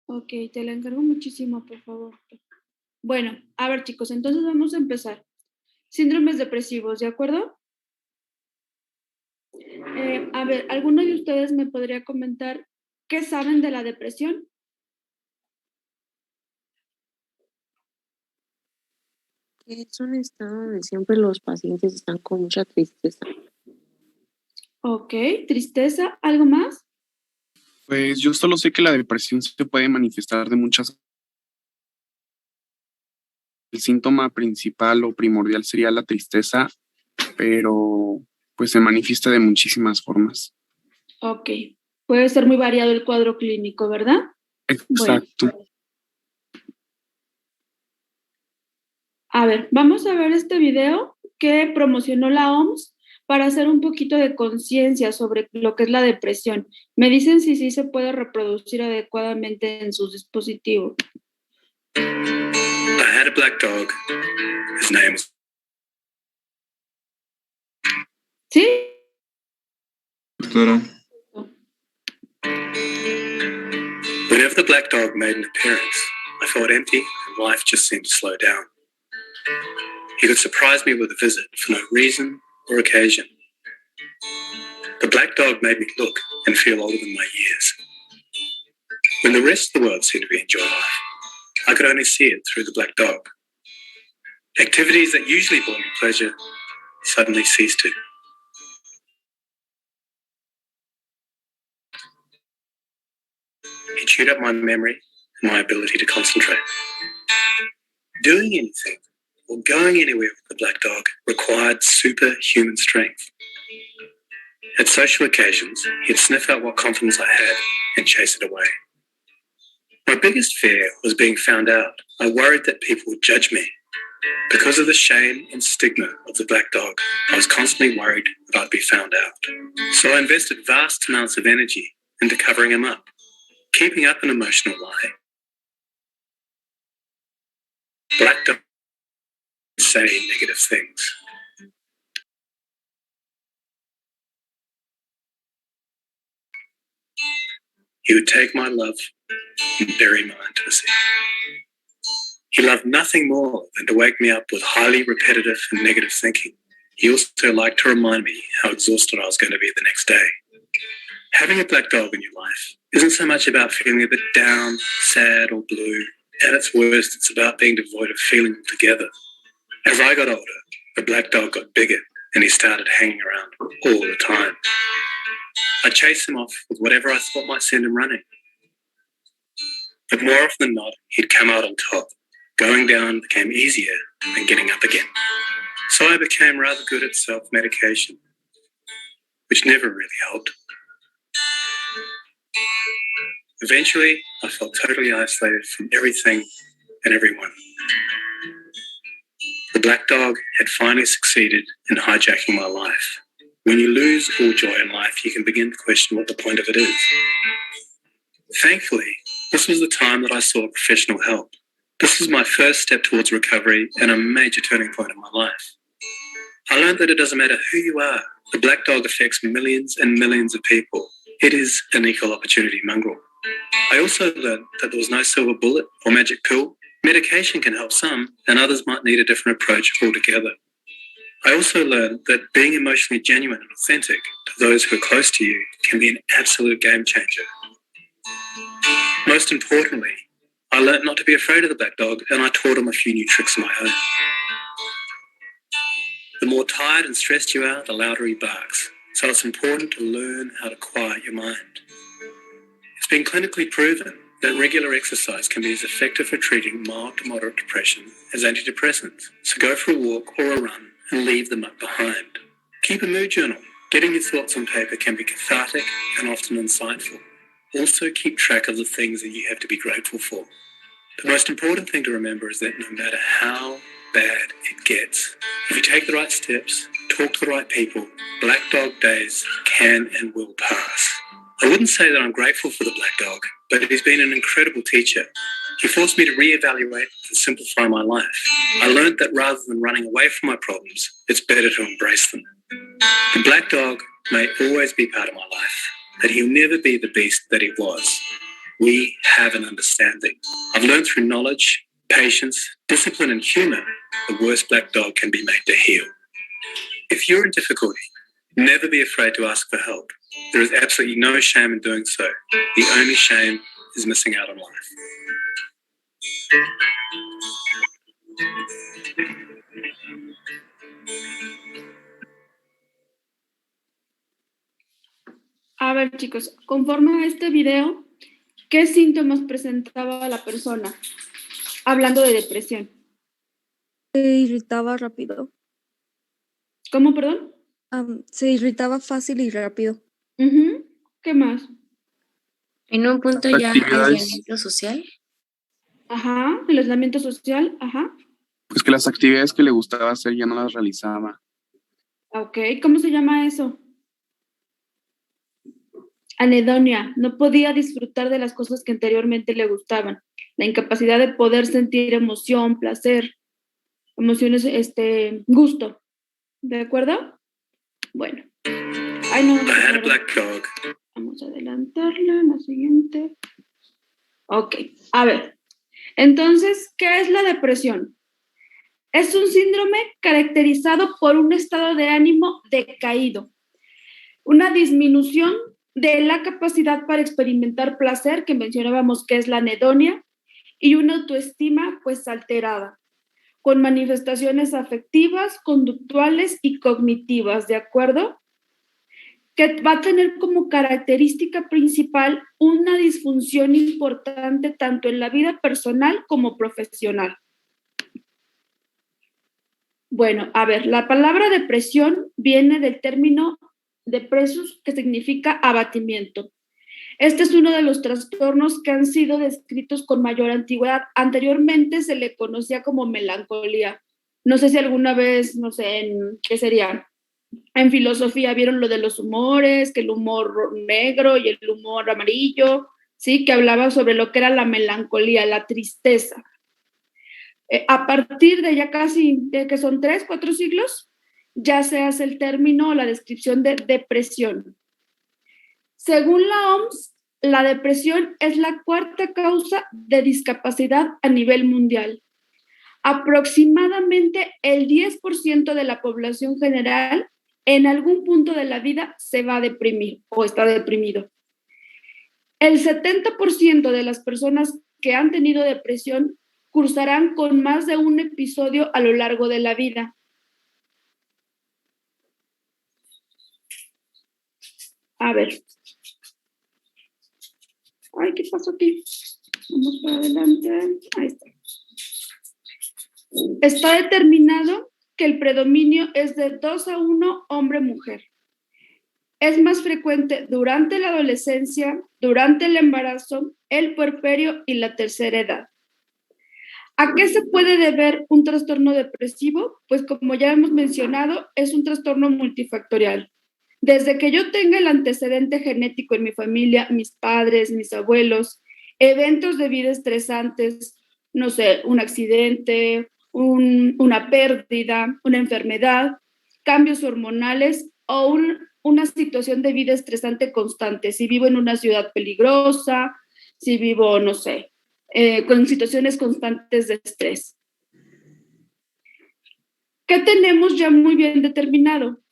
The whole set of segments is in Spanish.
Ok, te la encargo muchísimo, por favor. Bueno, a ver, chicos, entonces vamos a empezar. Síndromes depresivos, ¿de acuerdo? A ver, ¿alguno de ustedes me podría comentar qué saben de la depresión? Es un estado donde siempre los pacientes están con mucha tristeza. Ok, tristeza, ¿algo más? Pues yo solo sé que la depresión se puede manifestar de muchas. El síntoma principal o primordial sería la tristeza, pero pues se manifiesta de muchísimas formas. Ok, puede ser muy variado el cuadro clínico, ¿verdad? Bueno, Exacto. a ver, vamos a ver este video que promocionó la OMS para hacer un poquito de conciencia sobre lo que es la depresión. Me dicen si sí se puede reproducir adecuadamente en sus dispositivos. I had a black dog. His name was... ¿Sí? Doctora. Whenever the black dog made an appearance, I felt empty and life just seemed to slow down. He could surprise me with a visit for no reason or occasion. The black dog made me look and feel older than my years. When the rest of the world seemed to be enjoying life, I could only see it through the black dog. Activities that usually brought me pleasure suddenly ceased to. He chewed up my memory and my ability to concentrate. Doing anything or going anywhere with the black dog required superhuman strength. At social occasions, he'd sniff out what confidence I had and chase it away. My biggest fear was being found out. I worried that people would judge me. Because of the shame and stigma of the black dog, I was constantly worried that I'd be found out. So I invested vast amounts of energy into covering him up, keeping up an emotional lie. Black dog would say negative things. He would take my love and bury my intimacy. He loved nothing more than to wake me up with highly repetitive and negative thinking. He also liked to remind me how exhausted I was going to be the next day. Having a black dog in your life isn't so much about feeling a bit down, sad, or blue. At its worst, it's about being devoid of feeling altogether. As I got older, the black dog got bigger and he started hanging around all the time. I chased him off with whatever I thought might send him running. But more often than not, he'd come out on top. Going down became easier than getting up again. So I became rather good at self-medication, which never really helped. Eventually, I felt totally isolated from everything and everyone. The black dog had finally succeeded in hijacking my life. When you lose all joy in life, you can begin to question what the point of it is. Thankfully, this was the time that I sought professional help. This was my first step towards recovery and a major turning point in my life. I learned that it doesn't matter who you are. The black dog affects millions and millions of people. It is an equal opportunity mongrel. I also learned that there was no silver bullet or magic pill. Medication can help some, and others might need a different approach altogether. I also learned that being emotionally genuine and authentic to those who are close to you can be an absolute game changer. Most importantly, I learned not to be afraid of the black dog, and I taught him a few new tricks of my own. The more tired and stressed you are, the louder he barks. So it's important to learn how to quiet your mind. It's been clinically proven that regular exercise can be as effective for treating mild to moderate depression as antidepressants. So go for a walk or a run and leave them up behind. Keep a mood journal. Getting your thoughts on paper can be cathartic and often insightful. Also keep track of the things that you have to be grateful for. The most important thing to remember is that no matter how bad it gets, if you take the right steps, talk to the right people, black dog days can and will pass. I wouldn't say that I'm grateful for the black dog, but he's been an incredible teacher. He forced me to reevaluate and simplify my life. I learned that rather than running away from my problems, it's better to embrace them. The black dog may always be part of my life, but he'll never be the beast that he was. We have an understanding. I've learned through knowledge, patience, discipline, and humor, the worst black dog can be made to heal. If you're in difficulty, never be afraid to ask for help. There is absolutely no shame in doing so. The only shame is missing out on life. A ver, chicos, conforme a este video, ¿qué síntomas presentaba la persona hablando de depresión? Se irritaba rápido. ¿Cómo, perdón? Se irritaba fácil y rápido. ¿Qué más? En un punto ya Actividades. aislamiento social. Ajá, el aislamiento social, ajá. Pues que las actividades que le gustaba hacer ya no las realizaba. Ok, ¿cómo se llama eso? Anedonia, no podía disfrutar de las cosas que anteriormente le gustaban. La incapacidad de poder sentir emoción, placer, emociones, gusto. ¿De acuerdo? Bueno. Ay, no. I had a black dog. Vamos a adelantarla, la siguiente. Ok, a ver. Entonces, ¿qué es la depresión? Es un síndrome caracterizado por un estado de ánimo decaído, una disminución de la capacidad para experimentar placer, que mencionábamos que es la anedonia, y una autoestima pues alterada, con manifestaciones afectivas, conductuales y cognitivas, ¿de acuerdo? Que va a tener como característica principal una disfunción importante tanto en la vida personal como profesional. Bueno, a ver, la palabra depresión viene del término depressus, que significa abatimiento. Este es uno de los trastornos que han sido descritos con mayor antigüedad. Anteriormente se le conocía como melancolía. No sé si alguna vez, no sé, ¿qué sería? En filosofía vieron lo de los humores, que el humor negro y el humor amarillo, ¿sí? Que hablaba sobre lo que era la melancolía, la tristeza. A partir de ya casi, de que son 3, 4 siglos, ya se hace el término o la descripción de depresión. Según la OMS, la depresión es la cuarta causa de discapacidad a nivel mundial. Aproximadamente el 10% de la población general en algún punto de la vida se va a deprimir o está deprimido. El 70% de las personas que han tenido depresión cursarán con más de un episodio a lo largo de la vida. A ver. Ay, ¿qué pasó aquí? Vamos para adelante. Ahí está. Está determinado que el predominio es de 2-1 hombre-mujer. Es más frecuente durante la adolescencia, durante el embarazo, el puerperio y la tercera edad. ¿A qué se puede deber un trastorno depresivo? Pues como ya hemos mencionado, es un trastorno multifactorial. Desde que yo tenga el antecedente genético en mi familia, mis padres, mis abuelos, eventos de vida estresantes, no sé, un accidente, una pérdida, una enfermedad, cambios hormonales o una situación de vida estresante constante. Si vivo en una ciudad peligrosa, si vivo, no sé, con situaciones constantes de estrés. ¿Qué tenemos ya muy bien determinado?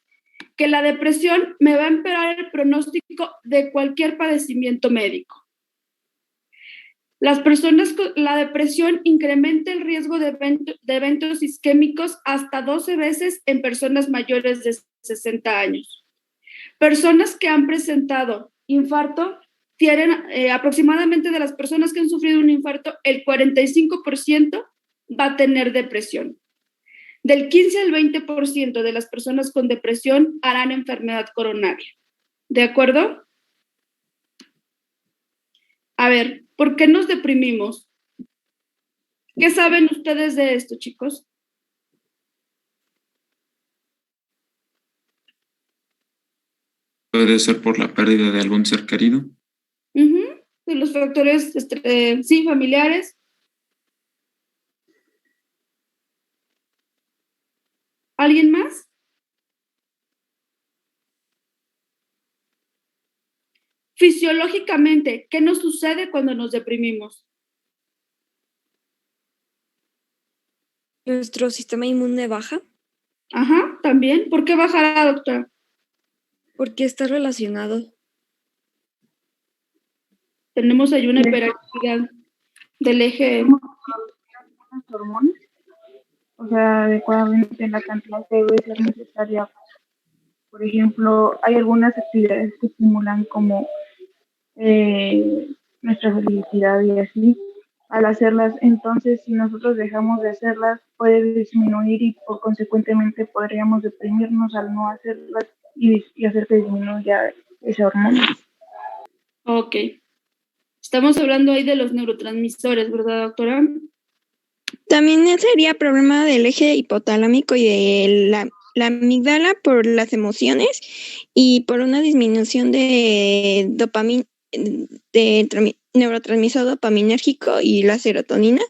Que la depresión me va a empeorar el pronóstico de cualquier padecimiento médico. La depresión incrementa el riesgo de eventos isquémicos hasta 12 veces en personas mayores de 60 años. Personas que han presentado infarto tienen aproximadamente de las personas que han sufrido un infarto, el 45% va a tener depresión. Del 15 al 20% de las personas con depresión harán enfermedad coronaria. ¿De acuerdo? A ver, ¿por qué nos deprimimos? ¿Qué saben ustedes de esto, chicos? Puede ser por la pérdida de algún ser querido. De los factores, sí, familiares. ¿Alguien más? Fisiológicamente, ¿qué nos sucede cuando nos deprimimos? Nuestro sistema inmune baja Ajá, también. ¿Por qué bajará, doctora? porque está relacionado. Tenemos ahí una hiperactividad del eje. Las hormonas, o sea, adecuadamente en la cantidad que debe ser necesaria. Por ejemplo, hay algunas actividades que estimulan como nuestra felicidad y así, al hacerlas. Entonces, si nosotros dejamos de hacerlas, puede disminuir y por consecuentemente podríamos deprimirnos al no hacerlas y hacer que disminuya esa hormona. Ok. Estamos hablando ahí de los neurotransmisores, ¿verdad, doctora? También sería problema del eje hipotalámico y de la amígdala por las emociones y por una disminución de dopamina, neurotransmisor dopaminérgico y la serotonina.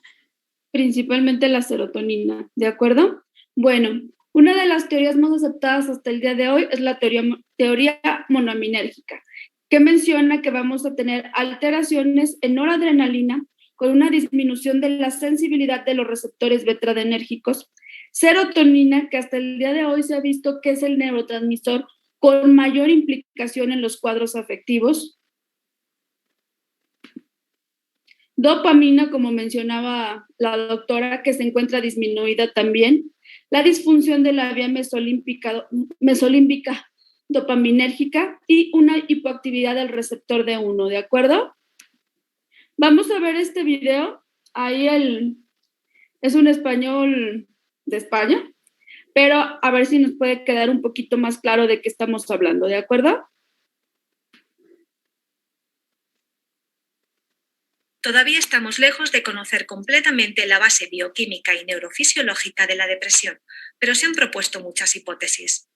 Principalmente la serotonina, ¿de acuerdo? Bueno, una de las teorías más aceptadas hasta el día de hoy es la teoría monoaminérgica, que menciona que vamos a tener alteraciones en noradrenalina con una disminución de la sensibilidad de los receptores betadrenérgicos, serotonina, que hasta el día de hoy se ha visto que es el neurotransmisor con mayor implicación en los cuadros afectivos, dopamina, como mencionaba la doctora, que se encuentra disminuida también, la disfunción de la vía mesolímbica dopaminérgica y una hipoactividad del receptor D1, ¿de acuerdo? Vamos a ver este video. Ahí es un español de España, pero a ver si nos puede quedar un poquito más claro de qué estamos hablando, ¿de acuerdo? Todavía estamos lejos de conocer completamente la base bioquímica y neurofisiológica de la depresión, pero se han propuesto muchas hipótesis.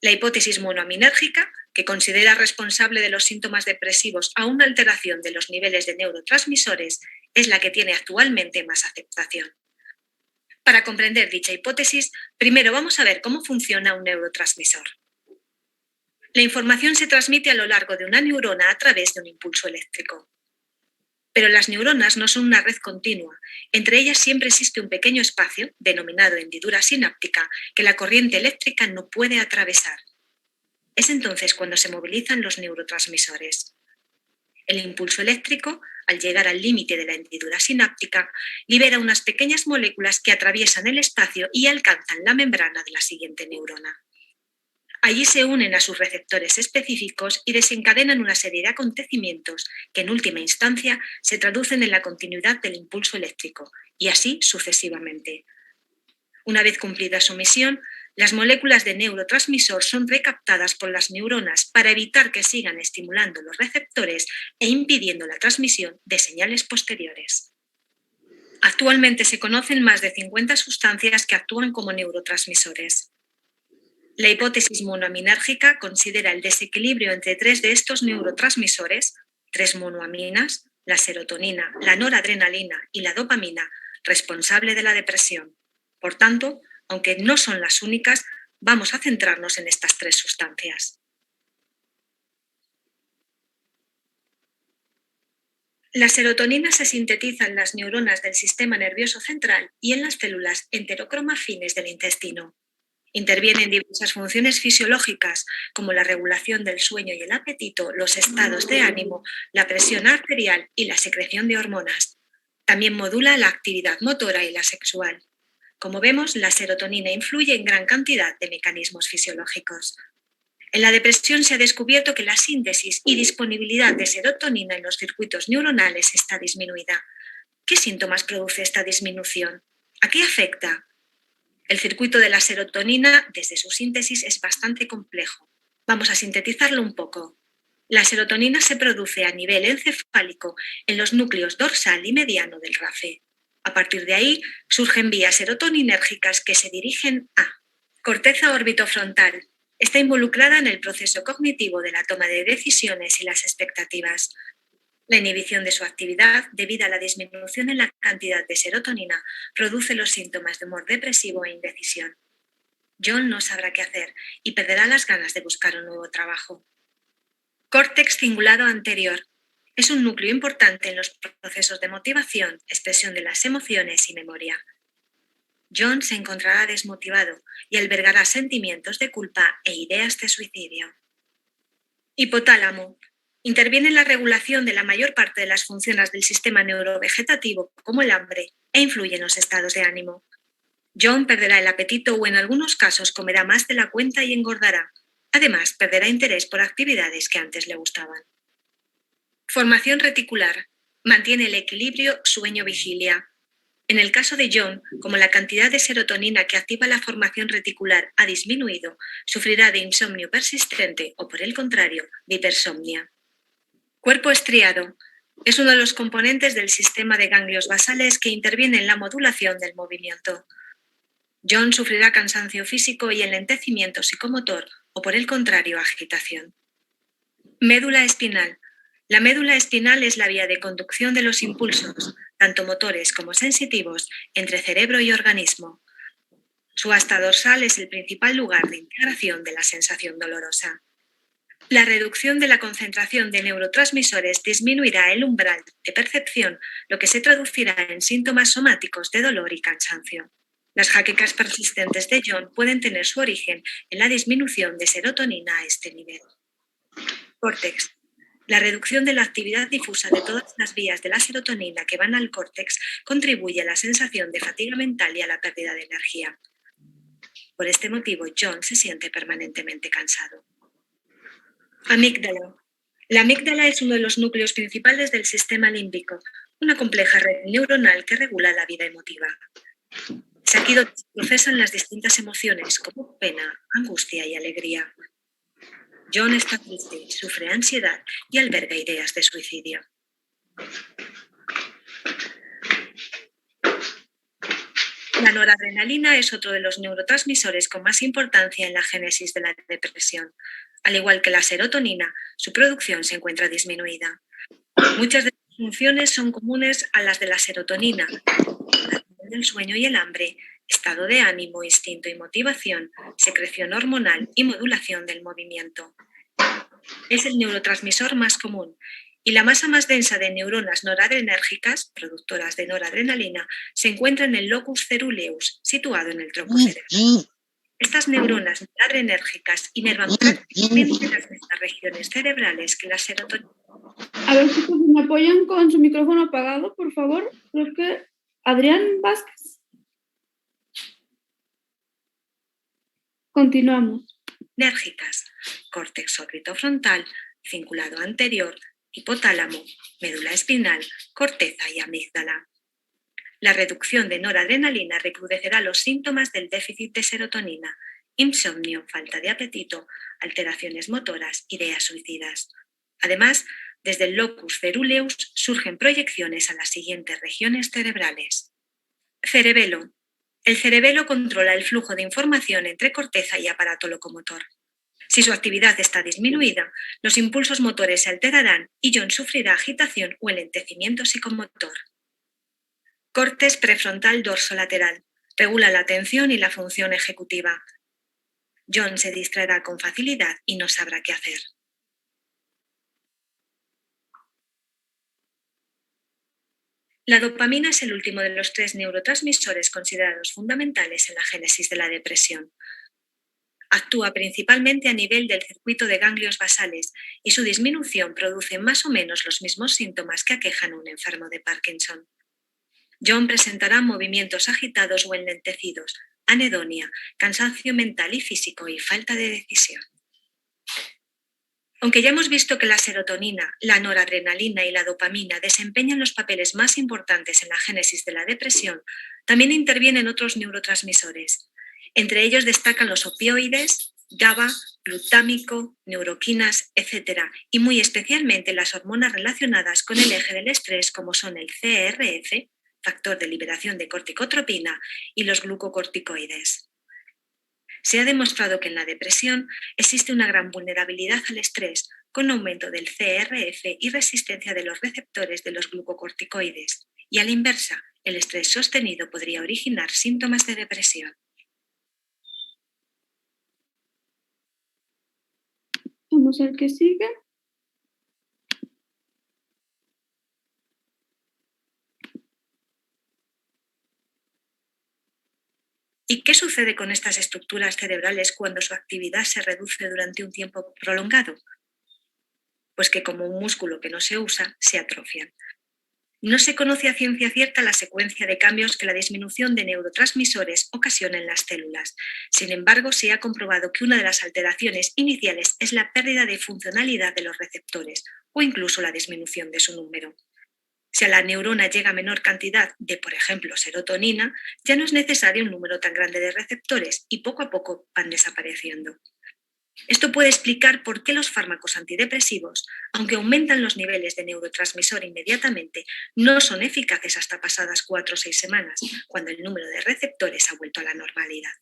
La hipótesis monoaminérgica, que considera responsable de los síntomas depresivos a una alteración de los niveles de neurotransmisores, es la que tiene actualmente más aceptación. Para comprender dicha hipótesis, primero vamos a ver cómo funciona un neurotransmisor. La información se transmite a lo largo de una neurona a través de un impulso eléctrico. Pero las neuronas no son una red continua. Entre ellas siempre existe un pequeño espacio, denominado hendidura sináptica, que la corriente eléctrica no puede atravesar. Es entonces cuando se movilizan los neurotransmisores. El impulso eléctrico, al llegar al límite de la hendidura sináptica, libera unas pequeñas moléculas que atraviesan el espacio y alcanzan la membrana de la siguiente neurona. Allí se unen a sus receptores específicos y desencadenan una serie de acontecimientos que en última instancia se traducen en la continuidad del impulso eléctrico, y así sucesivamente. Una vez cumplida su misión, las moléculas de neurotransmisor son recaptadas por las neuronas para evitar que sigan estimulando los receptores e impidiendo la transmisión de señales posteriores. Actualmente se conocen más de 50 sustancias que actúan como neurotransmisores. La hipótesis monoaminérgica considera el desequilibrio entre 3 de estos neurotransmisores, 3 monoaminas, la serotonina, la noradrenalina y la dopamina, responsable de la depresión. Por tanto, aunque no son las únicas, vamos a centrarnos en estas 3 sustancias. La serotonina se sintetiza en las neuronas del sistema nervioso central y en las células enterocromafines del intestino. Interviene en diversas funciones fisiológicas, como la regulación del sueño y el apetito, los estados de ánimo, la presión arterial y la secreción de hormonas. También modula la actividad motora y la sexual. Como vemos, la serotonina influye en gran cantidad de mecanismos fisiológicos. En la depresión se ha descubierto que la síntesis y disponibilidad de serotonina en los circuitos neuronales está disminuida. ¿Qué síntomas produce esta disminución? ¿A qué afecta? El circuito de la serotonina, desde su síntesis, es bastante complejo. Vamos a sintetizarlo un poco. La serotonina se produce a nivel encefálico en los núcleos dorsal y mediano del RAFE. A partir de ahí surgen vías serotoninérgicas que se dirigen a corteza orbitofrontal. Está involucrada en el proceso cognitivo de la toma de decisiones y las expectativas. La inhibición de su actividad, debido a la disminución en la cantidad de serotonina, produce los síntomas de humor depresivo e indecisión. John no sabrá qué hacer y perderá las ganas de buscar un nuevo trabajo. Córtex cingulado anterior. Es un núcleo importante en los procesos de motivación, expresión de las emociones y memoria. John se encontrará desmotivado y albergará sentimientos de culpa e ideas de suicidio. Hipotálamo. Interviene en la regulación de la mayor parte de las funciones del sistema neurovegetativo, como el hambre, e influye en los estados de ánimo. John perderá el apetito o en algunos casos comerá más de la cuenta y engordará. Además, perderá interés por actividades que antes le gustaban. Formación reticular. Mantiene el equilibrio sueño-vigilia. En el caso de John, como la cantidad de serotonina que activa la formación reticular ha disminuido, sufrirá de insomnio persistente o, por el contrario, de hipersomnia. Cuerpo estriado. Es uno de los componentes del sistema de ganglios basales que interviene en la modulación del movimiento. John sufrirá cansancio físico y enlentecimiento psicomotor o, por el contrario, agitación. Médula espinal. La médula espinal es la vía de conducción de los impulsos, tanto motores como sensitivos, entre cerebro y organismo. Su asta dorsal es el principal lugar de integración de la sensación dolorosa. La reducción de la concentración de neurotransmisores disminuirá el umbral de percepción, lo que se traducirá en síntomas somáticos de dolor y cansancio. Las jaquecas persistentes de John pueden tener su origen en la disminución de serotonina a este nivel. Córtex. La reducción de la actividad difusa de todas las vías de la serotonina que van al córtex contribuye a la sensación de fatiga mental y a la pérdida de energía. Por este motivo, John se siente permanentemente cansado. Amígdala. La amígdala es uno de los núcleos principales del sistema límbico, una compleja red neuronal que regula la vida emotiva. Es aquí donde se procesan las distintas emociones como pena, angustia y alegría. John está triste, sufre ansiedad y alberga ideas de suicidio. La noradrenalina es otro de los neurotransmisores con más importancia en la génesis de la depresión. Al igual que la serotonina, su producción se encuentra disminuida. Muchas de sus funciones son comunes a las de la serotonina: del sueño y el hambre, estado de ánimo, instinto y motivación, secreción hormonal y modulación del movimiento. Es el neurotransmisor más común y la masa más densa de neuronas noradrenérgicas, productoras de noradrenalina, se encuentra en el locus ceruleus, situado en el tronco cerebral. Estas neuronas noradrenérgicas inervan prácticamente las mismas regiones cerebrales que la serotonina. A ver, chicos, ¿me apoyan con su micrófono apagado, por favor? Creo que Adrián Vázquez. Continuamos. Enérgicas, córtex orbitofrontal, cingulado anterior, hipotálamo, médula espinal, corteza y amígdala. La reducción de noradrenalina recrudecerá los síntomas del déficit de serotonina: insomnio, falta de apetito, alteraciones motoras, ideas suicidas. Además, desde el locus ceruleus surgen proyecciones a las siguientes regiones cerebrales. Cerebelo. El cerebelo controla el flujo de información entre corteza y aparato locomotor. Si su actividad está disminuida, los impulsos motores se alterarán y John sufrirá agitación o enlentecimiento psicomotor. Córtex prefrontal dorsolateral. Regula la atención y la función ejecutiva. John se distraerá con facilidad y no sabrá qué hacer. La dopamina es el último de los 3 neurotransmisores considerados fundamentales en la génesis de la depresión. Actúa principalmente a nivel del circuito de ganglios basales y su disminución produce más o menos los mismos síntomas que aquejan a un enfermo de Parkinson. John presentará movimientos agitados o enlentecidos, anedonia, cansancio mental y físico y falta de decisión. Aunque ya hemos visto que la serotonina, la noradrenalina y la dopamina desempeñan los papeles más importantes en la génesis de la depresión, también intervienen otros neurotransmisores. Entre ellos destacan los opioides, GABA, glutámico, neuroquinas, etc. y muy especialmente las hormonas relacionadas con el eje del estrés, como son el CRF, factor de liberación de corticotropina, y los glucocorticoides. Se ha demostrado que en la depresión existe una gran vulnerabilidad al estrés, con aumento del CRF y resistencia de los receptores de los glucocorticoides, y a la inversa, el estrés sostenido podría originar síntomas de depresión. Vamos al que sigue. ¿Y qué sucede con estas estructuras cerebrales cuando su actividad se reduce durante un tiempo prolongado? Pues que como un músculo que no se usa, se atrofian. No se conoce a ciencia cierta la secuencia de cambios que la disminución de neurotransmisores ocasiona en las células. Sin embargo, se ha comprobado que una de las alteraciones iniciales es la pérdida de funcionalidad de los receptores o incluso la disminución de su número. Si a la neurona llega menor cantidad de, por ejemplo, serotonina, ya no es necesario un número tan grande de receptores y poco a poco van desapareciendo. Esto puede explicar por qué los fármacos antidepresivos, aunque aumentan los niveles de neurotransmisor inmediatamente, no son eficaces hasta pasadas 4 o 6 semanas, cuando el número de receptores ha vuelto a la normalidad.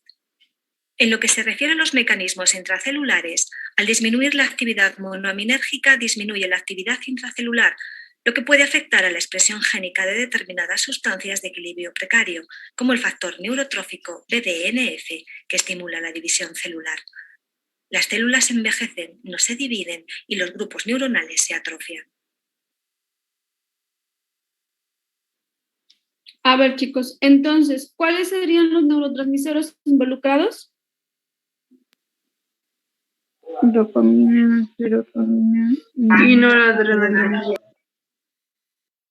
En lo que se refiere a los mecanismos intracelulares, al disminuir la actividad monoaminérgica, disminuye la actividad intracelular, lo que puede afectar a la expresión génica de determinadas sustancias de equilibrio precario, como el factor neurotrófico BDNF, que estimula la división celular. Las células envejecen, no se dividen y los grupos neuronales se atrofian. A ver, chicos, entonces, ¿cuáles serían los neurotransmisores involucrados? Dopamina, serotonina y noradrenalina.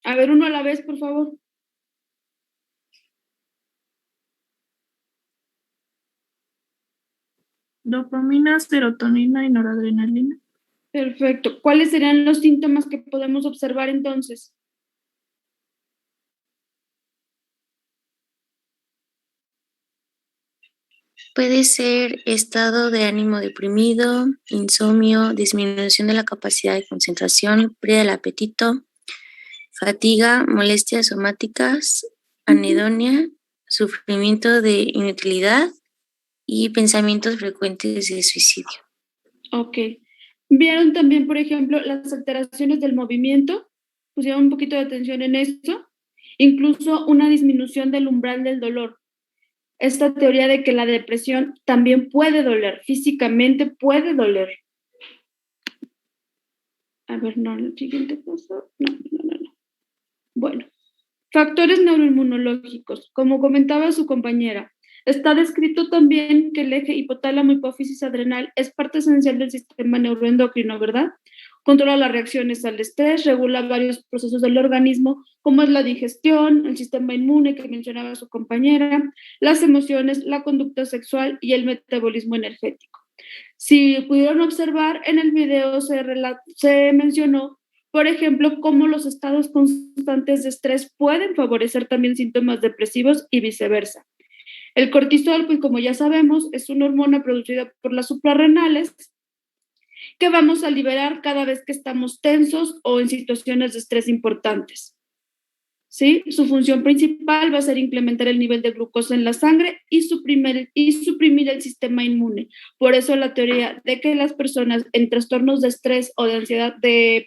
A ver, uno a la vez, por favor. Dopamina, serotonina y noradrenalina. Perfecto. ¿Cuáles serían los síntomas que podemos observar entonces? Puede ser estado de ánimo deprimido, insomnio, disminución de la capacidad de concentración, pérdida del apetito, fatiga, molestias somáticas, anedonia, sufrimiento de inutilidad y pensamientos frecuentes de suicidio. Ok. ¿Vieron también, por ejemplo, las alteraciones del movimiento? Pusieron un poquito de atención en esto. Incluso una disminución del umbral del dolor. Esta teoría de que la depresión también puede doler, físicamente puede doler. A ver, no, el siguiente paso. No. Bueno, factores neuroinmunológicos. Como comentaba su compañera, está descrito también que el eje hipotálamo hipófisis adrenal es parte esencial del sistema neuroendocrino, ¿verdad? Controla las reacciones al estrés, regula varios procesos del organismo, como es la digestión, el sistema inmune que mencionaba su compañera, las emociones, la conducta sexual y el metabolismo energético. Si pudieron observar, en el video se mencionó, por ejemplo, cómo los estados constantes de estrés pueden favorecer también síntomas depresivos y viceversa. El cortisol, pues como ya sabemos, es una hormona producida por las suprarrenales que vamos a liberar cada vez que estamos tensos o en situaciones de estrés importantes. ¿Sí? Su función principal va a ser incrementar el nivel de glucosa en la sangre y suprimir el sistema inmune. Por eso la teoría de que las personas en trastornos de estrés o de ansiedad, de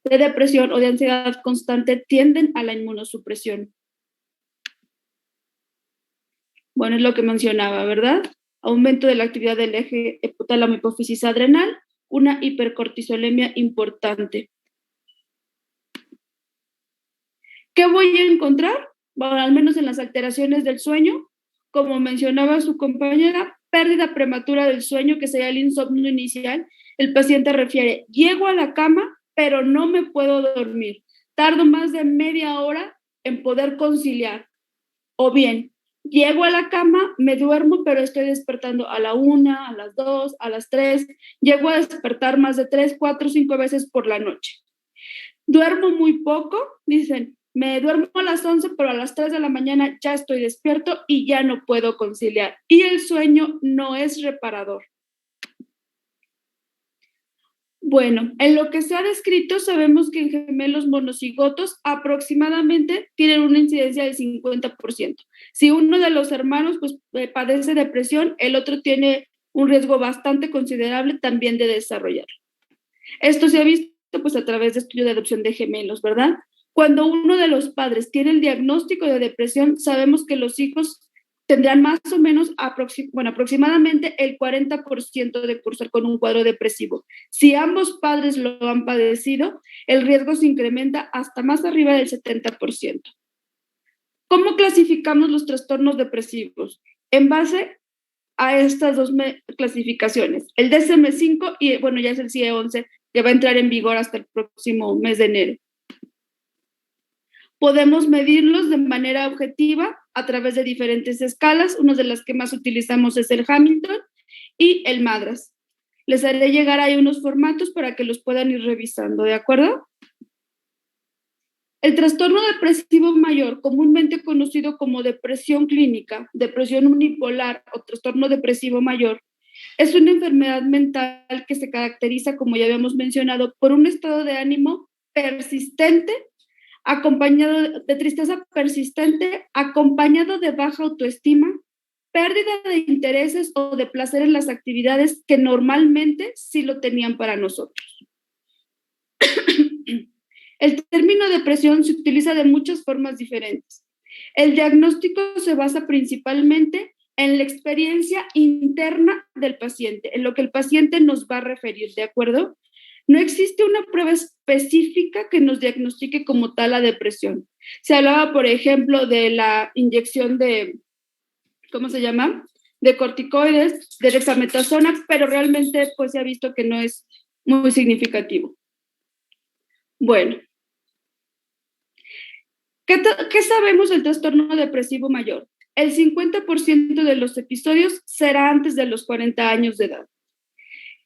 depresión o de ansiedad constante tienden a la inmunosupresión. Bueno, es lo que mencionaba, ¿verdad? Aumento de la actividad del eje hipotálamo hipófisis adrenal, una hipercortisolemia importante. ¿Qué voy a encontrar? Bueno, al menos en las alteraciones del sueño, como mencionaba su compañera, pérdida prematura del sueño, que sería el insomnio inicial. El paciente refiere, llego a la cama, pero no me puedo dormir. Tardo más de media hora en poder conciliar. O bien, llego a la cama, me duermo, pero estoy despertando a la 1, a las 2, a las 3. Llego a despertar más de 3, 4, 5 veces por la noche. Duermo muy poco, dicen, me duermo a las 11, pero a las 3 de la mañana ya estoy despierto y ya no puedo conciliar. Y el sueño no es reparador. Bueno, en lo que se ha descrito, sabemos que en gemelos monocigotos aproximadamente tienen una incidencia del 50%. Si uno de los hermanos padece depresión, el otro tiene un riesgo bastante considerable también de desarrollarlo. Esto se ha visto pues a través de estudios de adopción de gemelos, ¿verdad? Cuando uno de los padres tiene el diagnóstico de depresión, sabemos que los hijos tendrán más o menos aproximadamente el 40% de cursar con un cuadro depresivo. Si ambos padres lo han padecido, el riesgo se incrementa hasta más arriba del 70%. ¿Cómo clasificamos los trastornos depresivos? en base a estas dos clasificaciones, el DSM-5 y bueno, ya es el CIE-11 que va a entrar en vigor hasta el próximo mes de enero. Podemos medirlos de manera objetiva a través de diferentes escalas. Una de las que más utilizamos es el Hamilton y el Madras. Les haré llegar ahí unos formatos para que los puedan ir revisando, ¿de acuerdo? El trastorno depresivo mayor, comúnmente conocido como depresión clínica, depresión unipolar o trastorno depresivo mayor, es una enfermedad mental que se caracteriza, como ya habíamos mencionado, por un estado de ánimo persistente, acompañado de tristeza persistente, acompañado de baja autoestima, pérdida de intereses o de placer en las actividades que normalmente sí lo tenían para nosotros. El término depresión se utiliza de muchas formas diferentes. El diagnóstico se basa principalmente en la experiencia interna del paciente, en lo que el paciente nos va a referir, ¿de acuerdo? No existe una prueba específica que nos diagnostique como tal la depresión. Se hablaba, por ejemplo, de la inyección de, ¿cómo se llama?, de corticoides, de dexametasona, pero realmente pues se ha visto que no es muy significativo. Bueno, ¿qué sabemos del trastorno depresivo mayor? El 50% de los episodios será antes de los 40 años de edad.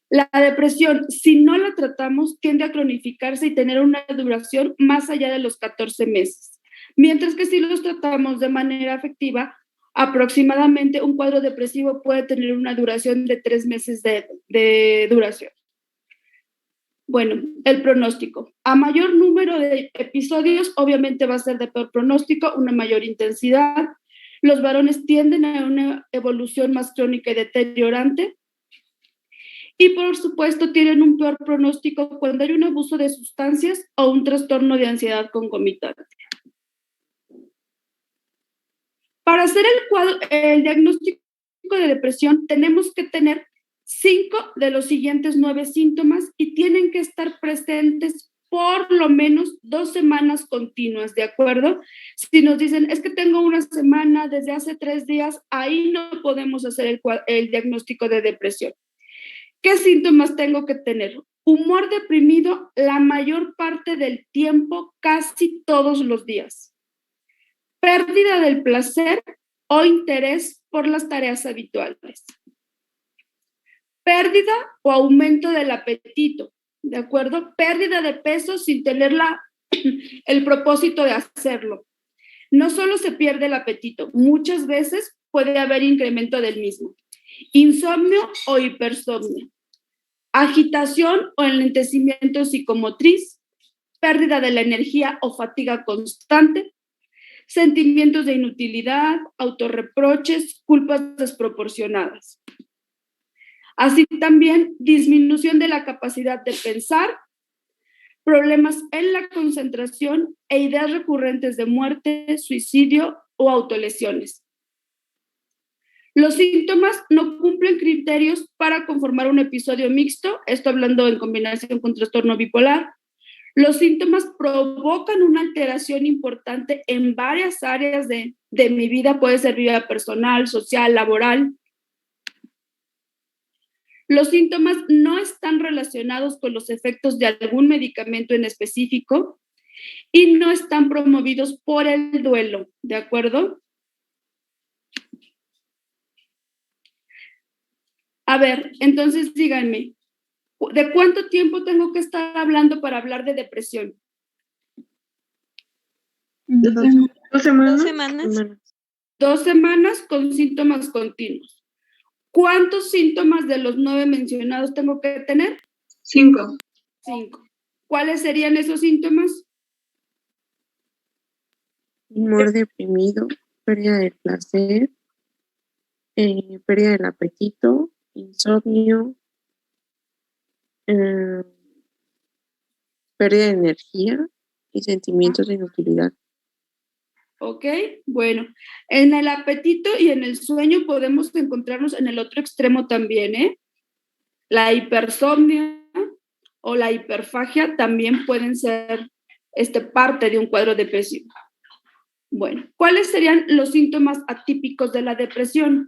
La depresión, si no la tratamos, tiende a cronificarse y tener una duración más allá de los 14 meses. Mientras que si los tratamos de manera efectiva, aproximadamente un cuadro depresivo puede tener una duración de 3 meses de duración. Bueno, el pronóstico. A mayor número de episodios, obviamente va a ser de peor pronóstico, una mayor intensidad. Los varones tienden a una evolución más crónica y deteriorante. Y por supuesto tienen un peor pronóstico cuando hay un abuso de sustancias o un trastorno de ansiedad concomitante. Para hacer el diagnóstico de depresión tenemos que tener 5 de los siguientes 9 síntomas y tienen que estar presentes por lo menos 2 semanas continuas, ¿de acuerdo? Si nos dicen, es que tengo una semana desde hace 3 días, ahí no podemos hacer el diagnóstico de depresión. ¿Qué síntomas tengo que tener? Humor deprimido la mayor parte del tiempo, casi todos los días. Pérdida del placer o interés por las tareas habituales. Pérdida o aumento del apetito, ¿de acuerdo? Pérdida de peso sin tener el propósito de hacerlo. No solo se pierde el apetito, muchas veces puede haber incremento del mismo. Insomnio o hipersomnio. Agitación o enlentecimiento psicomotriz. Pérdida de la energía o fatiga constante. Sentimientos de inutilidad, autorreproches, culpas desproporcionadas. Así también disminución de la capacidad de pensar, problemas en la concentración e ideas recurrentes de muerte, suicidio o autolesiones. Los síntomas no cumplen criterios para conformar un episodio mixto, esto hablando en combinación con trastorno bipolar. Los síntomas provocan una alteración importante en varias áreas de mi vida, puede ser vida personal, social, laboral. Los síntomas no están relacionados con los efectos de algún medicamento en específico y no están promovidos por el duelo, ¿de acuerdo? A ver, entonces díganme, ¿de cuánto tiempo tengo que estar hablando para hablar de depresión? 2 semanas. 2 semanas. 2 semanas con síntomas continuos. ¿Cuántos síntomas de los 9 mencionados tengo que tener? 5. 5. ¿Cuáles serían esos síntomas? Humor deprimido, pérdida del placer, pérdida del apetito, insomnio, pérdida de energía y sentimientos de inutilidad. Ok, bueno, en el apetito y en el sueño podemos encontrarnos en el otro extremo también, ¿eh? La hipersomnia o la hiperfagia también pueden ser parte de un cuadro depresivo. Bueno, ¿cuáles serían los síntomas atípicos de la depresión?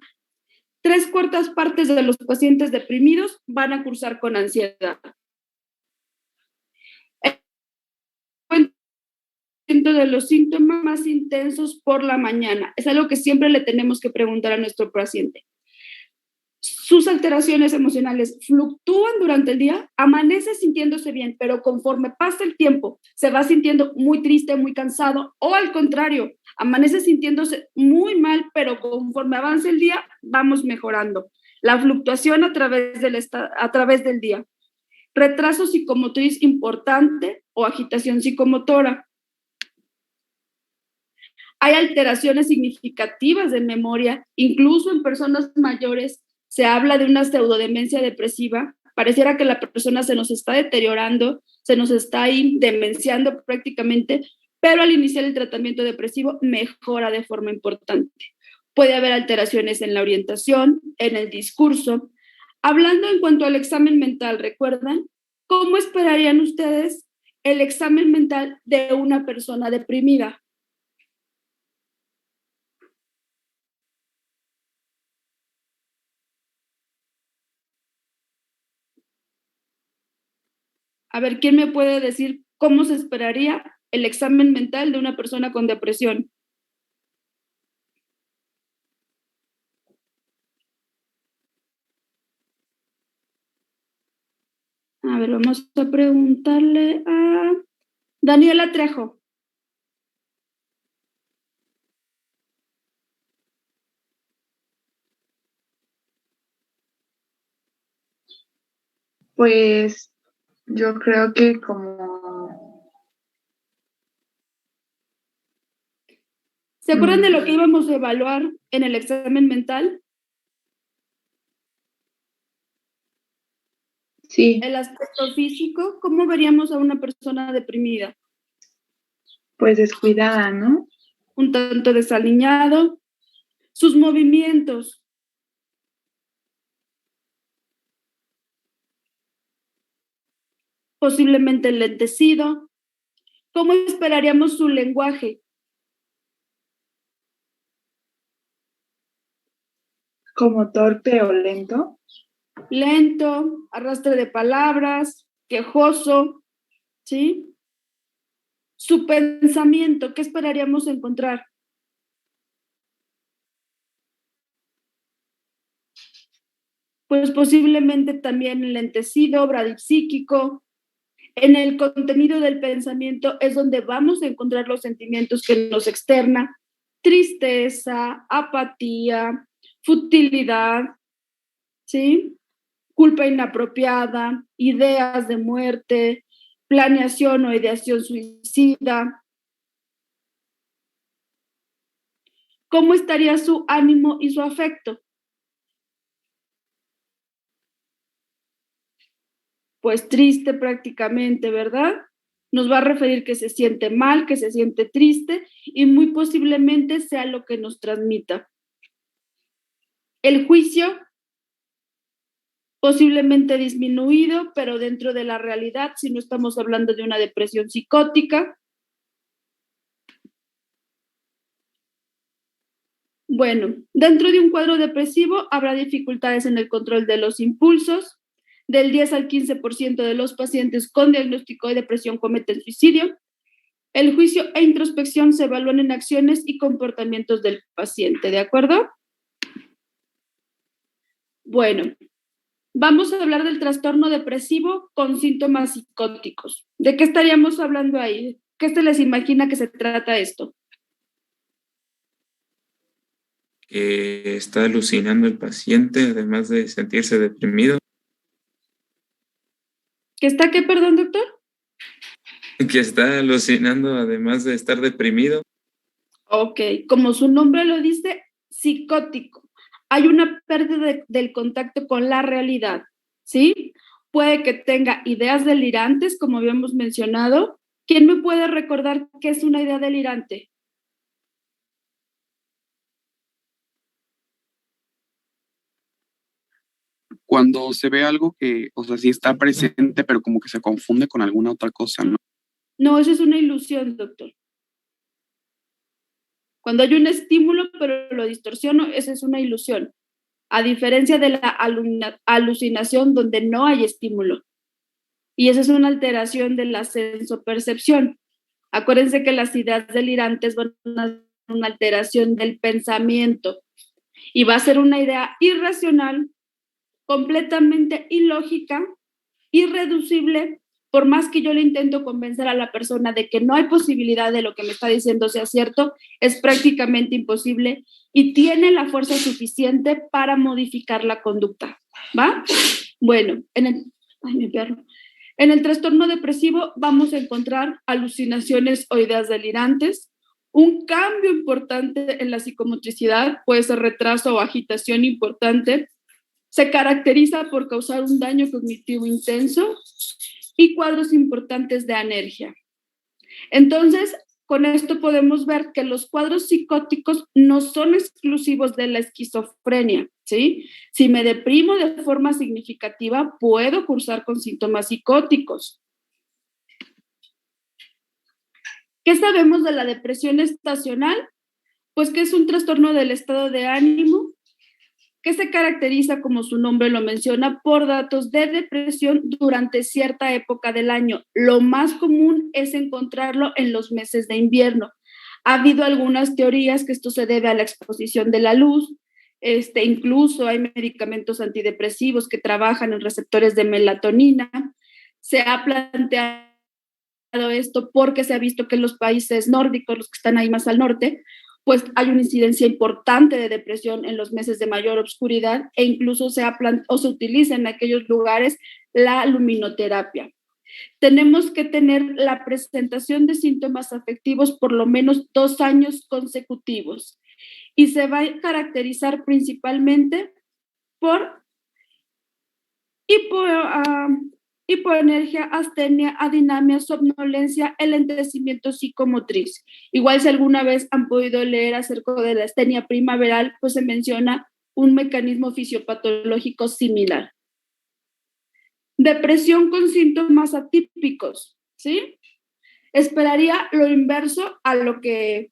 3/4 partes de los pacientes deprimidos van a cursar con ansiedad. De los síntomas más intensos por la mañana. Es algo que siempre le tenemos que preguntar a nuestro paciente. Sus alteraciones emocionales fluctúan durante el día, amanece sintiéndose bien, pero conforme pasa el tiempo, se va sintiendo muy triste, muy cansado, o al contrario, amanece sintiéndose muy mal, pero conforme avanza el día, vamos mejorando. La fluctuación a través del día. Retraso psicomotriz importante o agitación psicomotora. Hay alteraciones significativas de memoria, incluso en personas mayores se habla de una pseudodemencia depresiva. Pareciera que la persona se nos está deteriorando, se nos está ahí demenciando prácticamente, pero al iniciar el tratamiento depresivo mejora de forma importante. Puede haber alteraciones en la orientación, en el discurso. Hablando en cuanto al examen mental, ¿recuerdan? ¿Cómo esperarían ustedes el examen mental de una persona deprimida? A ver, ¿quién me puede decir cómo se esperaría el examen mental de una persona con depresión? A ver, vamos a preguntarle a Daniela Trejo. Pues yo creo que como... ¿Se acuerdan de lo que íbamos a evaluar en el examen mental? Sí. El aspecto físico, ¿cómo veríamos a una persona deprimida? Pues descuidada, ¿no? Un tanto desaliñado. Sus movimientos. Posiblemente enlentecido. ¿Cómo esperaríamos su lenguaje? Como torpe o lento. Lento, arrastre de palabras, quejoso, ¿sí? Su pensamiento, ¿qué esperaríamos encontrar? Pues posiblemente también enlentecido, bradipsíquico. En el contenido del pensamiento es donde vamos a encontrar los sentimientos que nos externa: tristeza, apatía, futilidad, ¿sí? Culpa inapropiada, ideas de muerte, planeación o ideación suicida. ¿Cómo estaría su ánimo y su afecto? Pues triste prácticamente, ¿verdad? Nos va a referir que se siente mal, que se siente triste y muy posiblemente sea lo que nos transmita. El juicio, posiblemente disminuido, pero dentro de la realidad, si no estamos hablando de una depresión psicótica. Bueno, dentro de un cuadro depresivo habrá dificultades en el control de los impulsos. Del 10 al 15% de los pacientes con diagnóstico de depresión cometen suicidio. El juicio e introspección se evalúan en acciones y comportamientos del paciente, ¿de acuerdo? Bueno, vamos a hablar del trastorno depresivo con síntomas psicóticos. ¿De qué estaríamos hablando ahí? ¿Qué se les imagina que se trata esto? Que está alucinando el paciente, además de sentirse deprimido. ¿Que está qué, perdón, doctor? Que está alucinando además de estar deprimido. Ok, como su nombre lo dice, psicótico. Hay una pérdida del contacto con la realidad, ¿sí? Puede que tenga ideas delirantes, como habíamos mencionado. ¿Quién me puede recordar qué es una idea delirante? Cuando se ve algo que, o sea, sí está presente, pero como que se confunde con alguna otra cosa, ¿no? No, eso es una ilusión, doctor. Cuando hay un estímulo, pero lo distorsiono, esa es una ilusión. A diferencia de la alucinación donde no hay estímulo. Y esa es una alteración de la sensopercepción. Acuérdense que las ideas delirantes van a ser una alteración del pensamiento y va a ser una idea irracional, completamente ilógica, irreducible, por más que yo le intento convencer a la persona de que no hay posibilidad de lo que me está diciendo sea cierto, es prácticamente imposible y tiene la fuerza suficiente para modificar la conducta, ¿va? Bueno, en el trastorno depresivo vamos a encontrar alucinaciones o ideas delirantes, un cambio importante en la psicomotricidad, puede ser retraso o agitación importante, se caracteriza por causar un daño cognitivo intenso y cuadros importantes de anergia. Entonces, con esto podemos ver que los cuadros psicóticos no son exclusivos de la esquizofrenia, ¿sí? Si me deprimo de forma significativa, puedo cursar con síntomas psicóticos. ¿Qué sabemos de la depresión estacional? Pues que es un trastorno del estado de ánimo que se caracteriza, como su nombre lo menciona, por datos de depresión durante cierta época del año. Lo más común es encontrarlo en los meses de invierno. Ha habido algunas teorías que esto se debe a la exposición de la luz, incluso hay medicamentos antidepresivos que trabajan en receptores de melatonina. Se ha planteado esto porque se ha visto que en los países nórdicos, los que están ahí más al norte, pues hay una incidencia importante de depresión en los meses de mayor oscuridad e incluso se utiliza en aquellos lugares la luminoterapia. Tenemos que tener la presentación de síntomas afectivos por lo menos 2 años consecutivos y se va a caracterizar principalmente por hipoenergia, astenia, adinamia, somnolencia, elentecimiento psicomotriz. Igual si alguna vez han podido leer acerca de la astenia primaveral, pues se menciona un mecanismo fisiopatológico similar. Depresión con síntomas atípicos, ¿sí? Esperaría lo inverso a lo que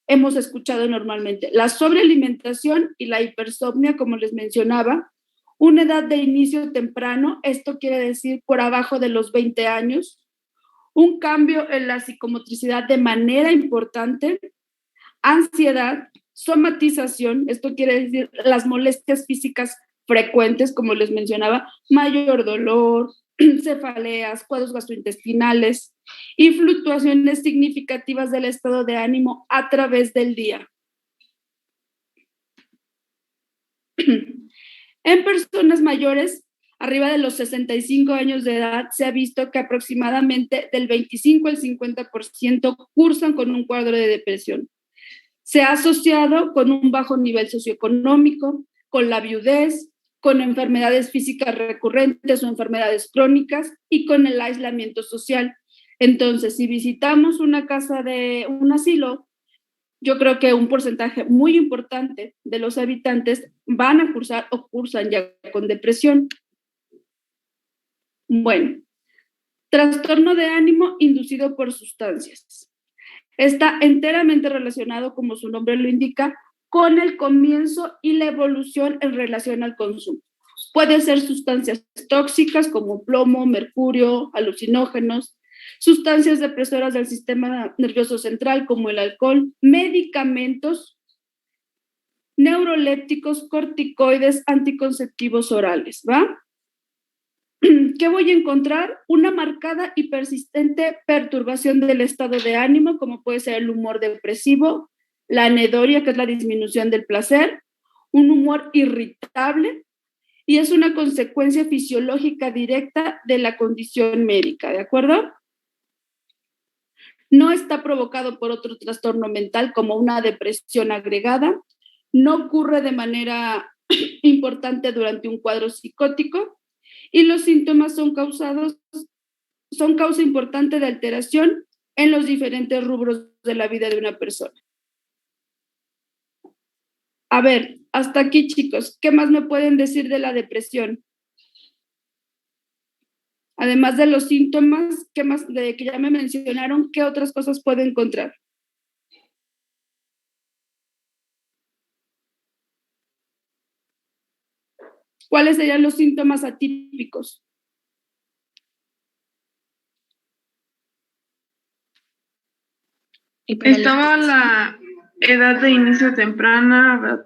hemos escuchado normalmente. La sobrealimentación y la hipersomnia, como les mencionaba, una edad de inicio temprano, esto quiere decir por abajo de los 20 años, un cambio en la psicomotricidad de manera importante, ansiedad, somatización, esto quiere decir las molestias físicas frecuentes, como les mencionaba, mayor dolor, cefaleas, cuadros gastrointestinales y fluctuaciones significativas del estado de ánimo a través del día. En personas mayores, arriba de los 65 años de edad, se ha visto que aproximadamente del 25 al 50% cursan con un cuadro de depresión. Se ha asociado con un bajo nivel socioeconómico, con la viudez, con enfermedades físicas recurrentes o enfermedades crónicas y con el aislamiento social. Entonces, si visitamos una casa de un asilo, yo creo que un porcentaje muy importante de los habitantes van a cursar o cursan ya con depresión. Bueno, trastorno de ánimo inducido por sustancias. Está enteramente relacionado, como su nombre lo indica, con el comienzo y la evolución en relación al consumo. Puede ser sustancias tóxicas como plomo, mercurio, alucinógenos, sustancias depresoras del sistema nervioso central como el alcohol, medicamentos, neurolépticos, corticoides, anticonceptivos orales, ¿va? ¿Qué voy a encontrar? Una marcada y persistente perturbación del estado de ánimo, como puede ser el humor depresivo, la anedoria, que es la disminución del placer, un humor irritable, y es una consecuencia fisiológica directa de la condición médica, ¿de acuerdo? No está provocado por otro trastorno mental como una depresión agregada, no ocurre de manera importante durante un cuadro psicótico y los síntomas son causa importante de alteración en los diferentes rubros de la vida de una persona. A ver, hasta aquí, chicos, ¿qué más me pueden decir de la depresión? Además de los síntomas, ¿qué más de que ya me mencionaron? ¿Qué otras cosas puedo encontrar? ¿Cuáles serían los síntomas atípicos? Estaba la edad de inicio temprana,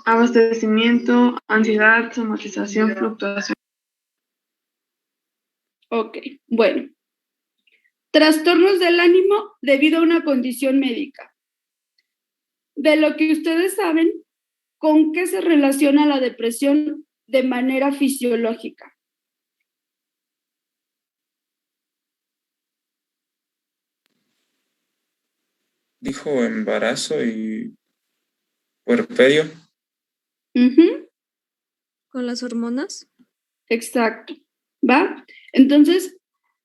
abastecimiento, ansiedad, somatización, fluctuación. Ok, bueno. Trastornos del ánimo debido a una condición médica. De lo que ustedes saben, ¿con qué se relaciona la depresión de manera fisiológica? Dijo embarazo y puerperio. Ujú. ¿Con las hormonas? Exacto, ¿va? Entonces,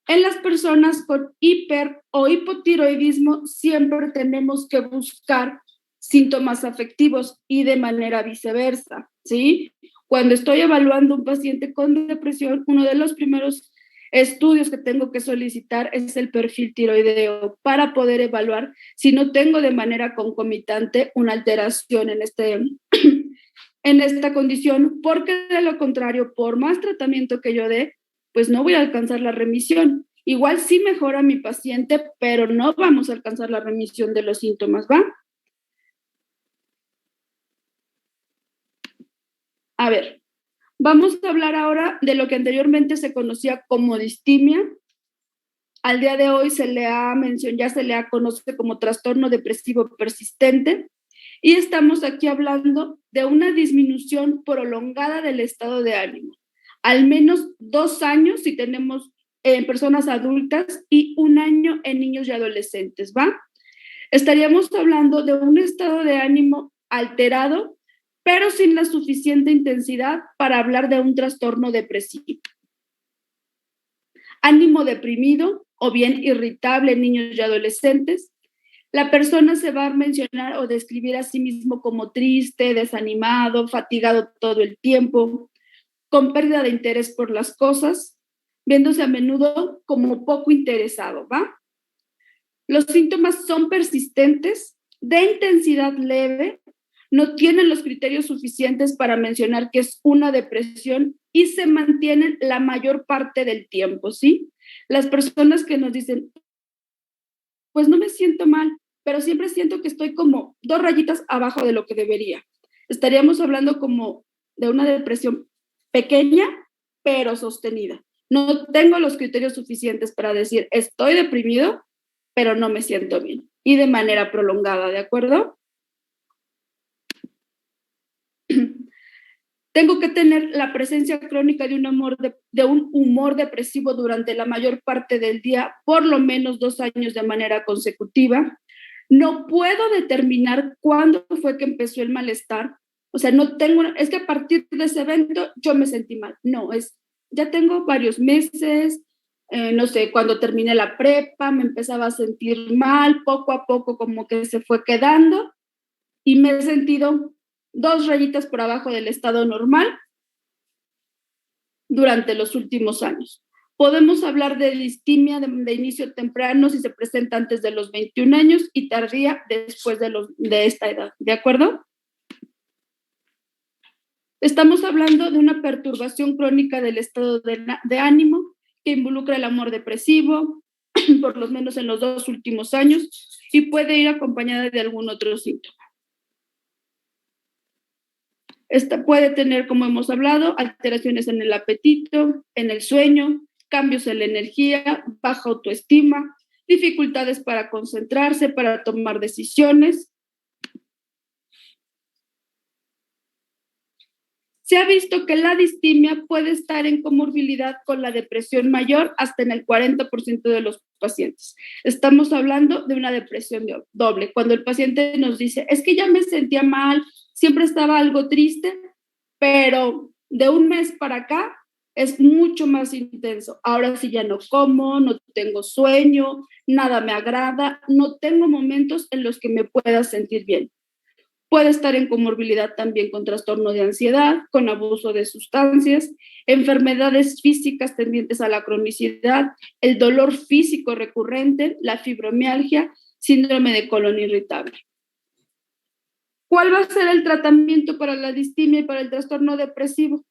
en las personas con hiper o hipotiroidismo siempre tenemos que buscar síntomas afectivos y de manera viceversa, ¿sí? Cuando estoy evaluando un paciente con depresión, uno de los primeros estudios que tengo que solicitar es el perfil tiroideo para poder evaluar si no tengo de manera concomitante una alteración en en esta condición, porque de lo contrario, por más tratamiento que yo dé, pues no voy a alcanzar la remisión. Igual sí mejora mi paciente, pero no vamos a alcanzar la remisión de los síntomas, ¿va? A ver, vamos a hablar ahora de lo que anteriormente se conocía como distimia. Al día de hoy ya se le conoce como trastorno depresivo persistente. Y estamos aquí hablando de una disminución prolongada del estado de ánimo. Al menos 2 años si tenemos en personas adultas y 1 año en niños y adolescentes, ¿va? Estaríamos hablando de un estado de ánimo alterado, pero sin la suficiente intensidad para hablar de un trastorno depresivo. Ánimo deprimido o bien irritable en niños y adolescentes. La persona se va a mencionar o describir a sí mismo como triste, desanimado, fatigado todo el tiempo, con pérdida de interés por las cosas, viéndose a menudo como poco interesado, ¿va? Los síntomas son persistentes, de intensidad leve, no tienen los criterios suficientes para mencionar que es una depresión y se mantienen la mayor parte del tiempo, ¿sí? Las personas que nos dicen, pues no me siento mal, pero siempre siento que estoy como 2 rayitas abajo de lo que debería. Estaríamos hablando como de una depresión pequeña, pero sostenida. No tengo los criterios suficientes para decir, estoy deprimido, pero no me siento bien. Y de manera prolongada, ¿de acuerdo? Tengo que tener la presencia crónica de un humor depresivo durante la mayor parte del día, por lo menos 2 años de manera consecutiva. No puedo determinar cuándo fue que empezó el malestar. O sea, es que a partir de ese evento yo me sentí mal. No, ya tengo varios meses, no sé, cuando terminé la prepa me empezaba a sentir mal, poco a poco como que se fue quedando y me he sentido 2 rayitas por abajo del estado normal durante los últimos años. Podemos hablar de distimia de inicio temprano si se presenta antes de los 21 años y tardía después de esta edad, ¿de acuerdo? Estamos hablando de una perturbación crónica del estado de ánimo que involucra el amor depresivo, por lo menos en los 2 últimos años, y puede ir acompañada de algún otro síntoma. Esta puede tener, como hemos hablado, alteraciones en el apetito, en el sueño, cambios en la energía, baja autoestima, dificultades para concentrarse, para tomar decisiones. Se ha visto que la distimia puede estar en comorbilidad con la depresión mayor hasta en el 40% de los pacientes. Estamos hablando de una depresión doble. Cuando el paciente nos dice, es que ya me sentía mal, siempre estaba algo triste, pero de un mes para acá es mucho más intenso. Ahora sí ya no como, no tengo sueño, nada me agrada, no tengo momentos en los que me pueda sentir bien. Puede estar en comorbilidad también con trastorno de ansiedad, con abuso de sustancias, enfermedades físicas tendientes a la cronicidad, el dolor físico recurrente, la fibromialgia, síndrome de colon irritable. ¿Cuál va a ser el tratamiento para la distimia y para el trastorno depresivo?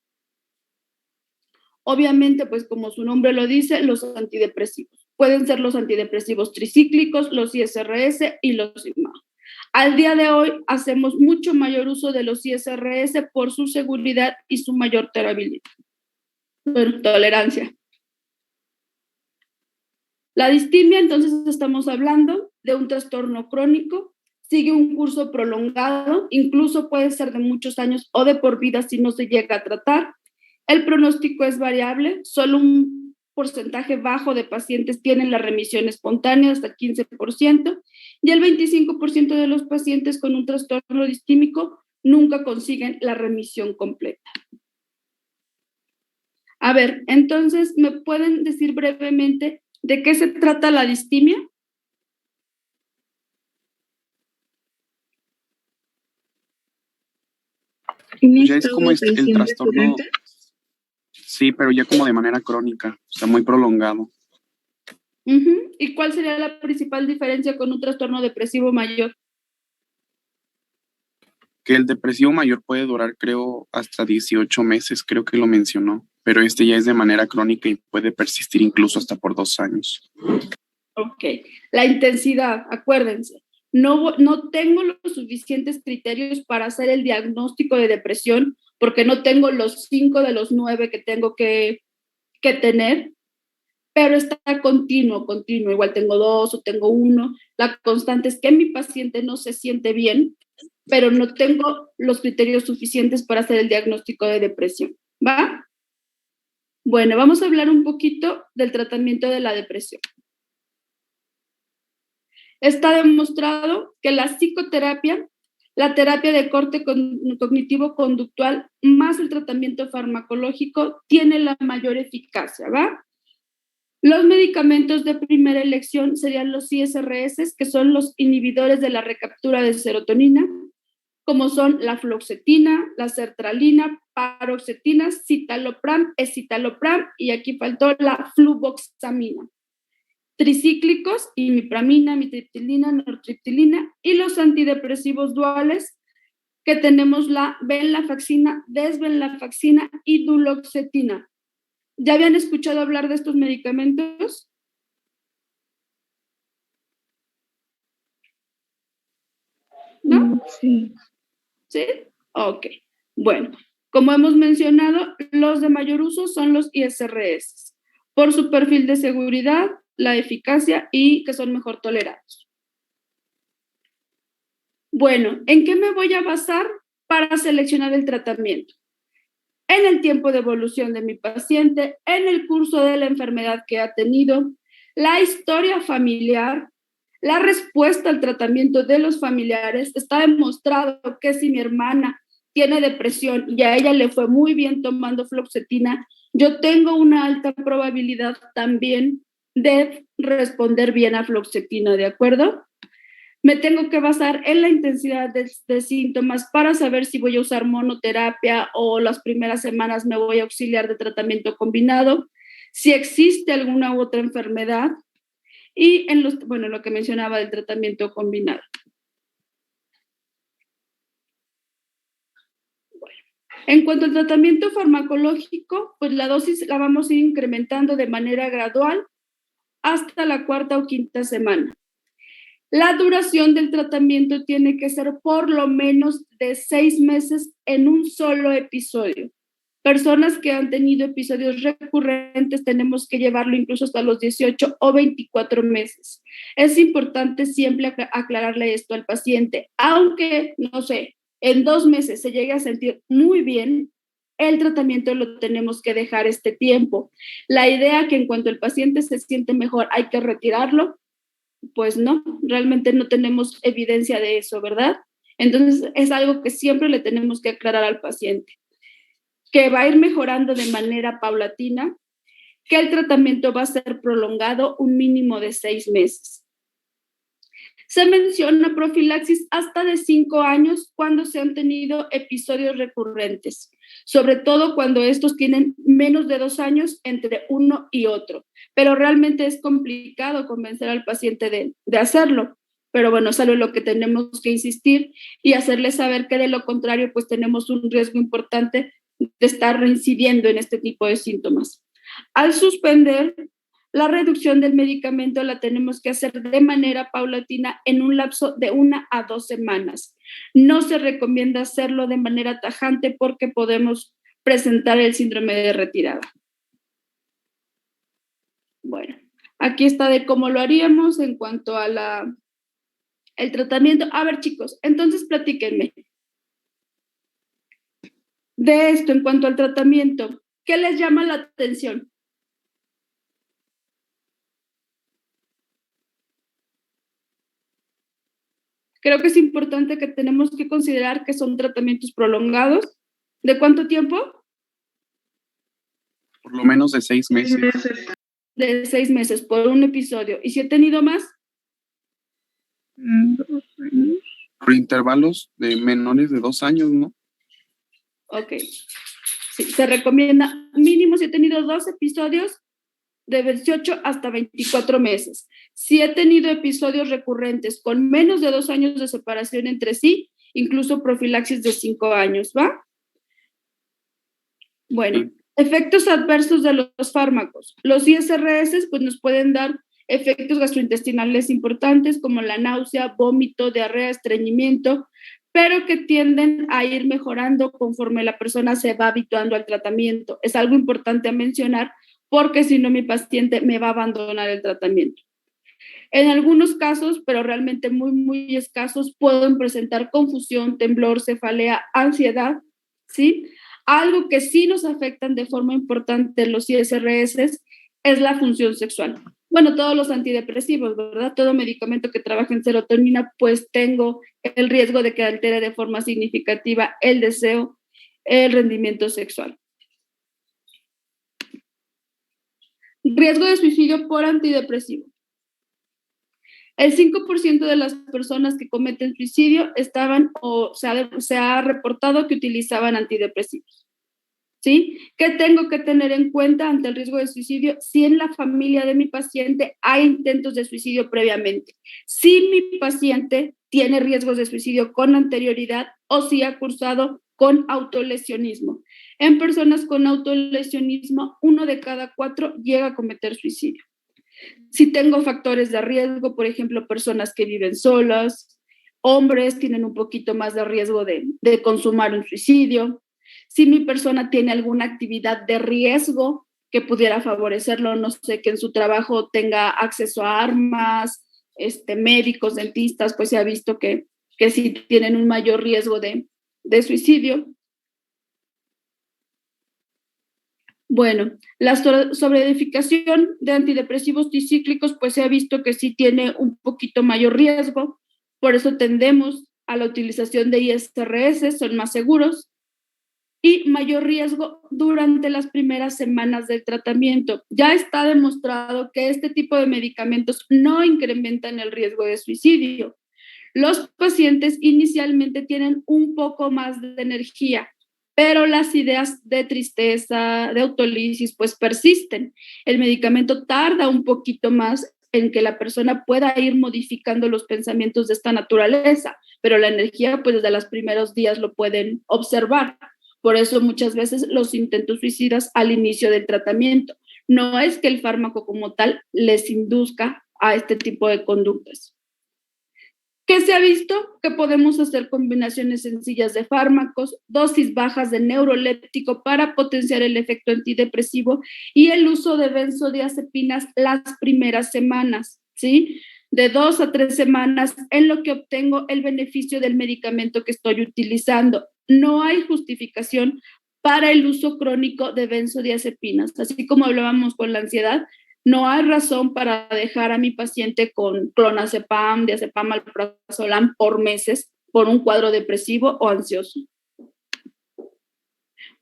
Obviamente, pues como su nombre lo dice, los antidepresivos. Pueden ser los antidepresivos tricíclicos, los ISRS y los IMA. Al día de hoy hacemos mucho mayor uso de los ISRS por su seguridad y su mayor tolerancia. La distimia, entonces estamos hablando de un trastorno crónico, sigue un curso prolongado, incluso puede ser de muchos años o de por vida si no se llega a tratar. El pronóstico es variable, solo un porcentaje bajo de pacientes tienen la remisión espontánea, hasta 15%, y el 25% de los pacientes con un trastorno distímico nunca consiguen la remisión completa. A ver, entonces, ¿me pueden decir brevemente de qué se trata la distimia? Ya es como el trastorno. Sí, pero ya como de manera crónica, o sea, muy prolongado. ¿Y cuál sería la principal diferencia con un trastorno depresivo mayor? Que el depresivo mayor puede durar, creo, hasta 18 meses, creo que lo mencionó, pero este ya es de manera crónica y puede persistir incluso hasta por 2 años. Ok, la intensidad, acuérdense, no tengo los suficientes criterios para hacer el diagnóstico de depresión porque no tengo los 5 de los 9 que tengo que tener, pero está continuo, igual tengo 2 o tengo 1. La constante es que mi paciente no se siente bien, pero no tengo los criterios suficientes para hacer el diagnóstico de depresión, ¿va? Bueno, vamos a hablar un poquito del tratamiento de la depresión. Está demostrado que la psicoterapia, la terapia de corte cognitivo-conductual más el tratamiento farmacológico tiene la mayor eficacia, ¿va? Los medicamentos de primera elección serían los ISRS, que son los inhibidores de la recaptura de serotonina, como son la fluoxetina, la sertralina, paroxetina, citalopram, escitalopram, y aquí faltó la fluvoxamina. Tricíclicos, imipramina, mitriptilina, nortriptilina, y los antidepresivos duales, que tenemos la venlafaxina, desvenlafaxina y duloxetina. ¿Ya habían escuchado hablar de estos medicamentos? ¿No? Sí. ¿Sí? Ok. Bueno, como hemos mencionado, los de mayor uso son los ISRS, por su perfil de seguridad, la eficacia y que son mejor tolerados. Bueno, ¿en qué me voy a basar para seleccionar el tratamiento? En el tiempo de evolución de mi paciente, en el curso de la enfermedad que ha tenido, la historia familiar, la respuesta al tratamiento de los familiares. Está demostrado que si mi hermana tiene depresión y a ella le fue muy bien tomando fluoxetina, yo tengo una alta probabilidad también de responder bien a fluoxetina, ¿de acuerdo? Me tengo que basar en la intensidad de síntomas para saber si voy a usar monoterapia o las primeras semanas me voy a auxiliar de tratamiento combinado, si existe alguna u otra enfermedad y lo que mencionaba del tratamiento combinado. Bueno, en cuanto al tratamiento farmacológico, pues la dosis la vamos a ir incrementando de manera gradual hasta la 4ª o 5ª semana. La duración del tratamiento tiene que ser por lo menos de 6 meses en un solo episodio. Personas que han tenido episodios recurrentes tenemos que llevarlo incluso hasta los 18 o 24 meses. Es importante siempre aclararle esto al paciente. Aunque, no sé, en 2 meses se llegue a sentir muy bien, el tratamiento lo tenemos que dejar este tiempo. La idea que en cuanto el paciente se siente mejor hay que retirarlo, pues no, realmente no tenemos evidencia de eso, ¿verdad? Entonces es algo que siempre le tenemos que aclarar al paciente, que va a ir mejorando de manera paulatina, que el tratamiento va a ser prolongado un mínimo de 6 meses. Se menciona profilaxis hasta de 5 años cuando se han tenido episodios recurrentes, sobre todo cuando estos tienen menos de 2 años entre uno y otro, pero realmente es complicado convencer al paciente de hacerlo. pero bueno, es algo en lo que tenemos que insistir y hacerles saber que de lo contrario, pues tenemos un riesgo importante de estar reincidiendo en este tipo de síntomas. Al suspender, la reducción del medicamento la tenemos que hacer de manera paulatina en un lapso de 1 a 2 semanas. No se recomienda hacerlo de manera tajante porque podemos presentar el síndrome de retirada. Bueno, aquí está de cómo lo haríamos en cuanto a el tratamiento. A ver, chicos, entonces platíquenme de esto en cuanto al tratamiento. ¿Qué les llama la atención? Creo que es importante que tenemos que considerar que son tratamientos prolongados. ¿De cuánto tiempo? Por lo menos de 6 meses. De 6 meses por un episodio. ¿Y si he tenido más? 2 años. Por intervalos de menores de 2 años, ¿no? Ok. Sí, se recomienda mínimo si he tenido 2 episodios de 18 hasta 24 meses. Si he tenido episodios recurrentes con menos de 2 años de separación entre sí, incluso profilaxis de 5 años, ¿va? Bueno, efectos adversos de los fármacos. Los ISRS pues, nos pueden dar efectos gastrointestinales importantes como la náusea, vómito, diarrea, estreñimiento, pero que tienden a ir mejorando conforme la persona se va habituando al tratamiento. Es algo importante a mencionar porque si no mi paciente me va a abandonar el tratamiento. En algunos casos, pero realmente muy, muy escasos, pueden presentar confusión, temblor, cefalea, ansiedad, ¿sí? Algo que sí nos afectan de forma importante en los ISRS es la función sexual. Bueno, todos los antidepresivos, ¿verdad? Todo medicamento que trabaja en serotonina, pues tengo el riesgo de que altere de forma significativa el deseo, el rendimiento sexual. Riesgo de suicidio por antidepresivo. El 5% de las personas que cometen suicidio estaban o se ha reportado que utilizaban antidepresivos. ¿Sí? ¿Qué tengo que tener en cuenta ante el riesgo de suicidio? Si en la familia de mi paciente hay intentos de suicidio previamente. Si mi paciente tiene riesgos de suicidio con anterioridad o si ha cursado con autolesionismo. En personas con autolesionismo, 1 de cada 4 llega a cometer suicidio. Si tengo factores de riesgo, por ejemplo, personas que viven solas, hombres tienen un poquito más de riesgo de consumar un suicidio. Si mi persona tiene alguna actividad de riesgo que pudiera favorecerlo, no sé, que en su trabajo tenga acceso a armas, médicos, dentistas, pues se ha visto que sí tienen un mayor riesgo de suicidio. Bueno, la sobreedificación de antidepresivos tricíclicos, pues se ha visto que sí tiene un poquito mayor riesgo, por eso tendemos a la utilización de ISRS, son más seguros, y mayor riesgo durante las primeras semanas del tratamiento. Ya está demostrado que este tipo de medicamentos no incrementan el riesgo de suicidio. Los pacientes inicialmente tienen un poco más de energía, pero las ideas de tristeza, de autolisis, pues persisten. El medicamento tarda un poquito más en que la persona pueda ir modificando los pensamientos de esta naturaleza, pero la energía, pues desde los primeros días lo pueden observar. Por eso muchas veces los intentos suicidas al inicio del tratamiento. No es que el fármaco como tal les induzca a este tipo de conductas. ¿Qué se ha visto? Que podemos hacer combinaciones sencillas de fármacos, dosis bajas de neuroléptico para potenciar el efecto antidepresivo y el uso de benzodiazepinas las primeras semanas, ¿sí? De 2 a 3 semanas en lo que obtengo el beneficio del medicamento que estoy utilizando. No hay justificación para el uso crónico de benzodiazepinas. Así como hablábamos con la ansiedad, no hay razón para dejar a mi paciente con clonazepam, diazepam, alprazolam por meses por un cuadro depresivo o ansioso.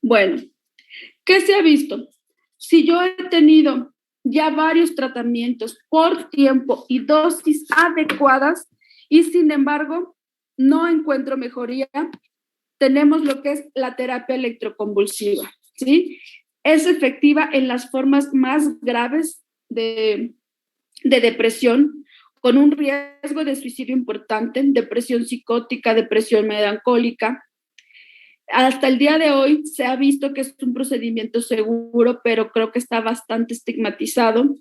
Bueno, ¿qué se ha visto? Si yo he tenido ya varios tratamientos por tiempo y dosis adecuadas y sin embargo no encuentro mejoría, tenemos lo que es la terapia electroconvulsiva, ¿sí? Es efectiva en las formas más graves de depresión con un riesgo de suicidio importante, depresión psicótica, depresión melancólica. Hasta el día de hoy se ha visto que es un procedimiento seguro, pero creo que está bastante estigmatizado.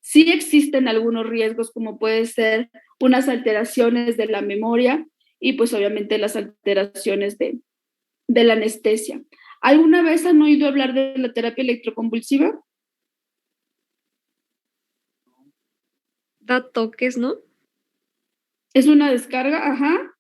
Sí existen algunos riesgos, como puede ser unas alteraciones de la memoria y pues obviamente las alteraciones de la anestesia. ¿Alguna vez han oído hablar de la terapia electroconvulsiva? Da toques, ¿no? Es una descarga, ajá.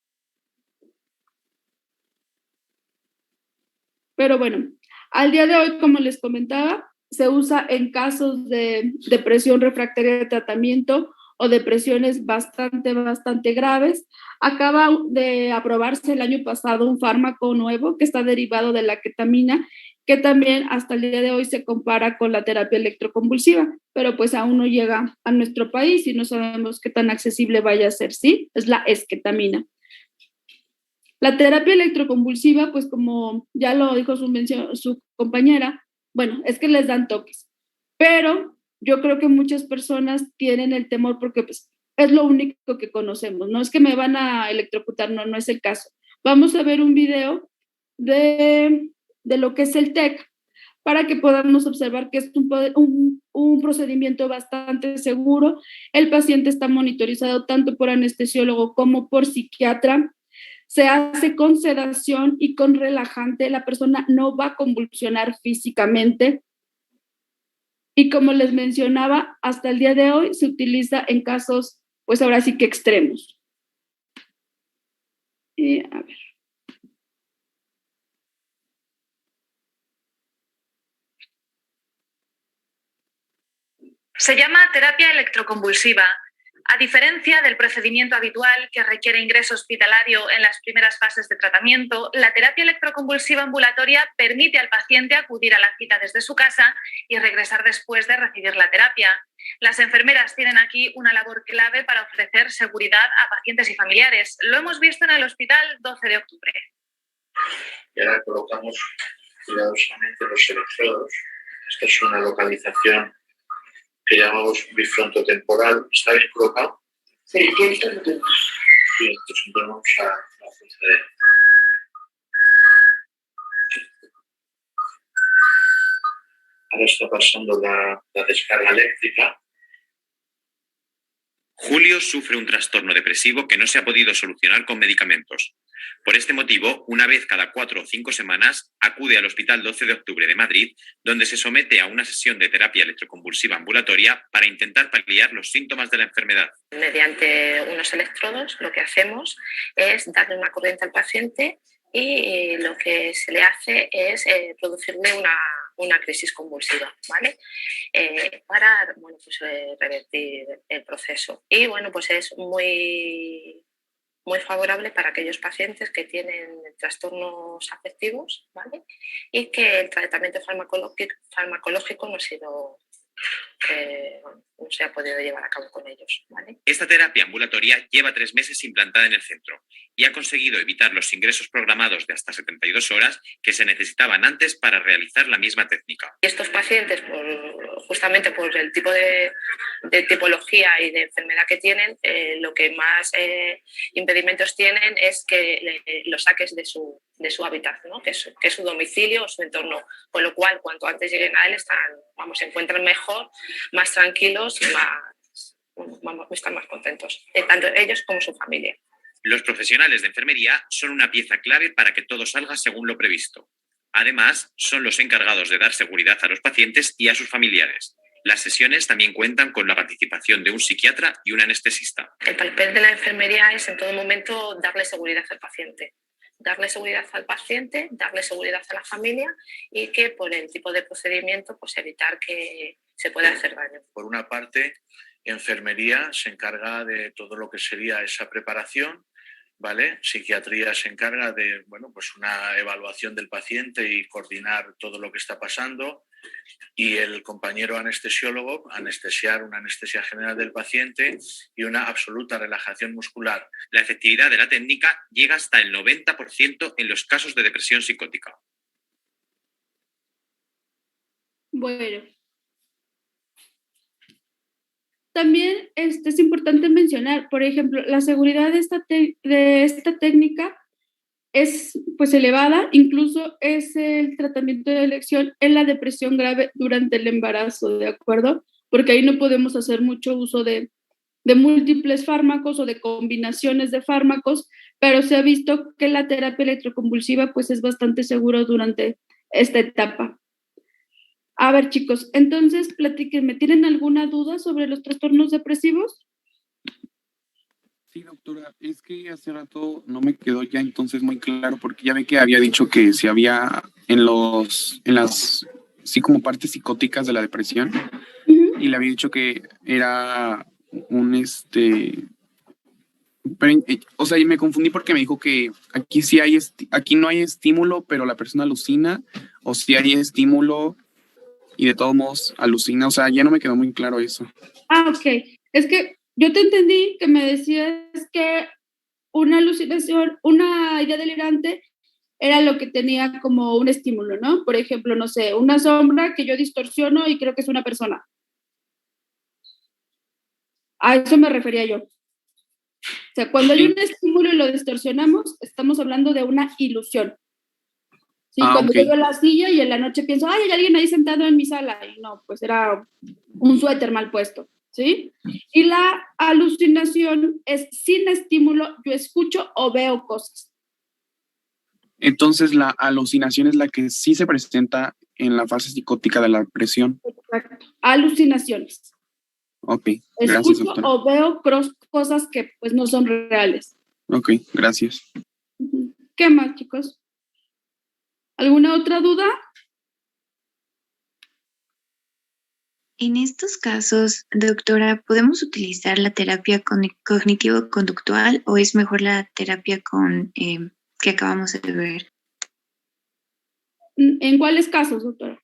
Pero bueno, al día de hoy, como les comentaba, se usa en casos de depresión refractaria de tratamiento o depresiones bastante graves. Acaba de aprobarse el año pasado un fármaco nuevo que está derivado de la ketamina, que también hasta el día de hoy se compara con la terapia electroconvulsiva, pero pues aún no llega a nuestro país y no sabemos qué tan accesible vaya a ser, ¿sí? Es la esketamina. La terapia electroconvulsiva, pues como ya lo dijo su compañera, bueno, es que les dan toques, pero yo creo que muchas personas tienen el temor porque pues, es lo único que conocemos, no es que me van a electrocutar, no es el caso. Vamos a ver un video de lo que es el TEC para que podamos observar que es un procedimiento bastante seguro. El paciente está monitorizado tanto por anestesiólogo como por psiquiatra. Se hace con sedación y con relajante. La persona no va a convulsionar físicamente. Y como les mencionaba, hasta el día de hoy se utiliza en casos, pues ahora sí que extremos. A ver. Se llama terapia electroconvulsiva. A diferencia del procedimiento habitual que requiere ingreso hospitalario en las primeras fases de tratamiento, la terapia electroconvulsiva ambulatoria permite al paciente acudir a la cita desde su casa y regresar después de recibir la terapia. Las enfermeras tienen aquí una labor clave para ofrecer seguridad a pacientes y familiares. Lo hemos visto en el Hospital 12 de Octubre. Y ahora colocamos cuidadosamente los electrodos. Esta es una localización que llamamos bifrontotemporal. ¿Está bien colocado? Sí, bien, entonces vamos a proceder. Ahora está pasando la descarga eléctrica. Julio sufre un trastorno depresivo que no se ha podido solucionar con medicamentos. Por este motivo, una vez cada 4 o 5 semanas, acude al Hospital 12 de Octubre de Madrid, donde se somete a una sesión de terapia electroconvulsiva ambulatoria para intentar paliar los síntomas de la enfermedad. Mediante unos electrodos, lo que hacemos es darle una corriente al paciente y lo que se le hace es producirle una crisis convulsiva, ¿vale? Para revertir el proceso. Y bueno, pues es muy favorable para aquellos pacientes que tienen trastornos afectivos, ¿vale? Y que el tratamiento farmacológico no se ha podido llevar a cabo con ellos, ¿vale? Esta terapia ambulatoria lleva 3 meses implantada en el centro y ha conseguido evitar los ingresos programados de hasta 72 horas que se necesitaban antes para realizar la misma técnica. Y estos pacientes, justamente por el tipo de tipología y de enfermedad que tienen, lo que más impedimentos tienen es que los saques de su hábitat, ¿no? que es su domicilio o su entorno, con lo cual cuanto antes lleguen a él se encuentran mejor, más tranquilos y están más contentos, tanto ellos como su familia. Los profesionales de enfermería son una pieza clave para que todo salga según lo previsto. Además, son los encargados de dar seguridad a los pacientes y a sus familiares. Las sesiones también cuentan con la participación de un psiquiatra y un anestesista. El papel de la enfermería es en todo momento darle seguridad al paciente. Darle seguridad al paciente, darle seguridad a la familia y que por el tipo de procedimiento pues evitar que se pueda hacer daño. Por una parte, enfermería se encarga de todo lo que sería esa preparación, ¿vale? Psiquiatría se encarga de pues una evaluación del paciente y coordinar todo lo que está pasando. Y el compañero anestesiólogo, anestesiar una anestesia general del paciente y una absoluta relajación muscular. La efectividad de la técnica llega hasta el 90% en los casos de depresión psicótica. Bueno. también es importante mencionar, por ejemplo, la seguridad de esta técnica es pues elevada, incluso es el tratamiento de elección en la depresión grave durante el embarazo, ¿de acuerdo? Porque ahí no podemos hacer mucho uso de múltiples fármacos o de combinaciones de fármacos, pero se ha visto que la terapia electroconvulsiva pues es bastante seguro durante esta etapa. A ver, chicos, entonces platíquenme, ¿tienen alguna duda sobre los trastornos depresivos? Sí, doctora, es que hace rato no me quedó ya entonces muy claro porque ya ve que había dicho que si había en las, sí, como partes psicóticas de la depresión, y le había dicho que era un, pero, o sea, y me confundí porque me dijo que aquí sí hay, aquí no hay estímulo, pero la persona alucina, o si hay estímulo y de todos modos alucina, o sea, ya no me quedó muy claro eso. Ah, ok. Es que yo te entendí que me decías que una alucinación, una idea delirante era lo que tenía como un estímulo, ¿no? Por ejemplo, no sé, una sombra que yo distorsiono y creo que es una persona. A eso me refería yo. O sea, cuando hay un estímulo y lo distorsionamos, estamos hablando de una ilusión. Sí, cuando yo veo la silla y en la noche pienso, ay, hay alguien ahí sentado en mi sala. Y no, pues era un suéter mal puesto, ¿sí? Y la alucinación es sin estímulo, yo escucho o veo cosas. Entonces la alucinación es la que sí se presenta en la fase psicótica de la depresión. Exacto. Alucinaciones. Ok, gracias, Escucho doctora. o veo cosas que pues no son reales. Ok, gracias. ¿Qué más, chicos? ¿Alguna otra duda? En estos casos, doctora, ¿podemos utilizar la terapia cognitivo-conductual o es mejor la terapia que acabamos de ver? ¿En cuáles casos, doctora?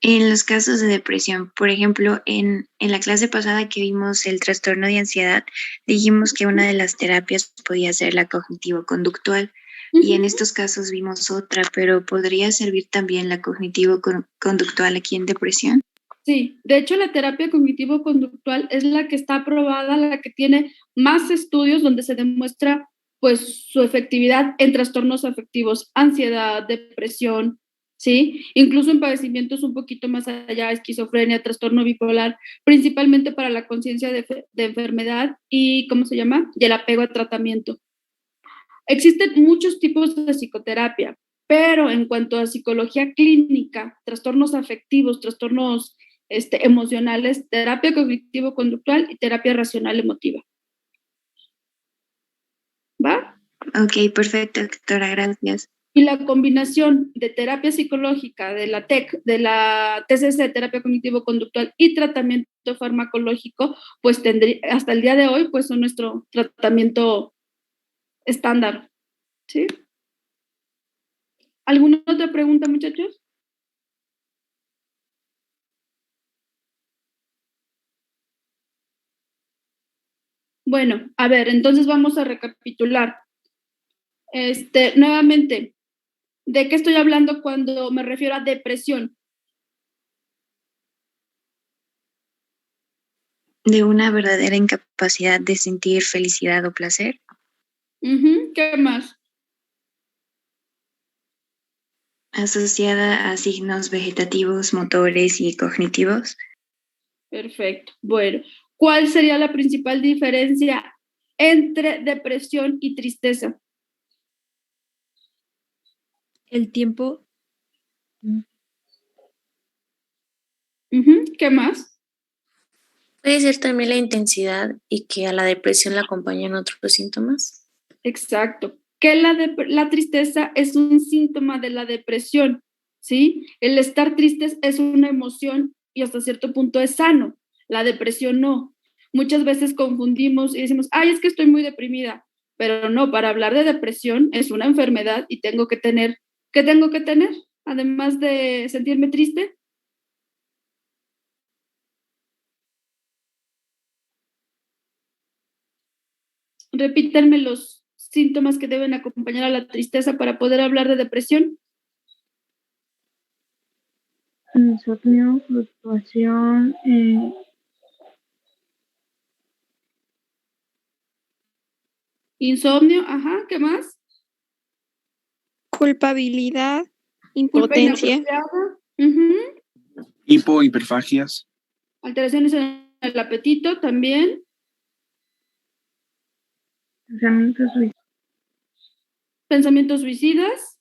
En los casos de depresión, por ejemplo, en la clase pasada que vimos el trastorno de ansiedad, dijimos que una de las terapias podía ser la cognitivo-conductual. Y en estos casos vimos otra, pero ¿podría servir también la cognitivo-conductual aquí en depresión? Sí, de hecho la terapia cognitivo-conductual es la que está aprobada, la que tiene más estudios donde se demuestra pues su efectividad en trastornos afectivos, ansiedad, depresión, ¿sí? Incluso en padecimientos un poquito más allá, esquizofrenia, trastorno bipolar, principalmente para la conciencia de enfermedad y, ¿cómo se llama? Y el apego a tratamiento. Existen muchos tipos de psicoterapia, pero en cuanto a psicología clínica, trastornos afectivos, trastornos emocionales, terapia cognitivo-conductual y terapia racional emotiva. ¿Va? Ok, perfecto, doctora, gracias. Y la combinación de terapia psicológica, de la TCC, terapia cognitivo-conductual y tratamiento farmacológico, pues hasta el día de hoy, pues son nuestro tratamiento estándar, ¿sí? ¿Alguna otra pregunta, muchachos? Bueno, a ver, entonces vamos a recapitular. Nuevamente, ¿de qué estoy hablando cuando me refiero a depresión? De una verdadera incapacidad de sentir felicidad o placer. ¿Qué más? Asociada a signos vegetativos, motores y cognitivos. Perfecto. Bueno, ¿cuál sería la principal diferencia entre depresión y tristeza? El tiempo. ¿Qué más? Puede ser también la intensidad y que a la depresión la acompañan otros síntomas. Exacto. Que la tristeza es un síntoma de la depresión, ¿sí? El estar tristes es una emoción y hasta cierto punto es sano. La depresión no. Muchas veces confundimos y decimos, ay, es que estoy muy deprimida. Pero no, para hablar de depresión es una enfermedad y tengo que tener, ¿qué tengo que tener? Además de sentirme triste. Repítanme los síntomas que deben acompañar a la tristeza para poder hablar de depresión. insomnio, fluctuación, Insomnio, ajá, ¿qué más? Culpabilidad, Culpa impotencia. inapropiada. Ujú. Hiperfagias. Alteraciones en el apetito también. pensamientos suicidas, Pensamientos suicidas.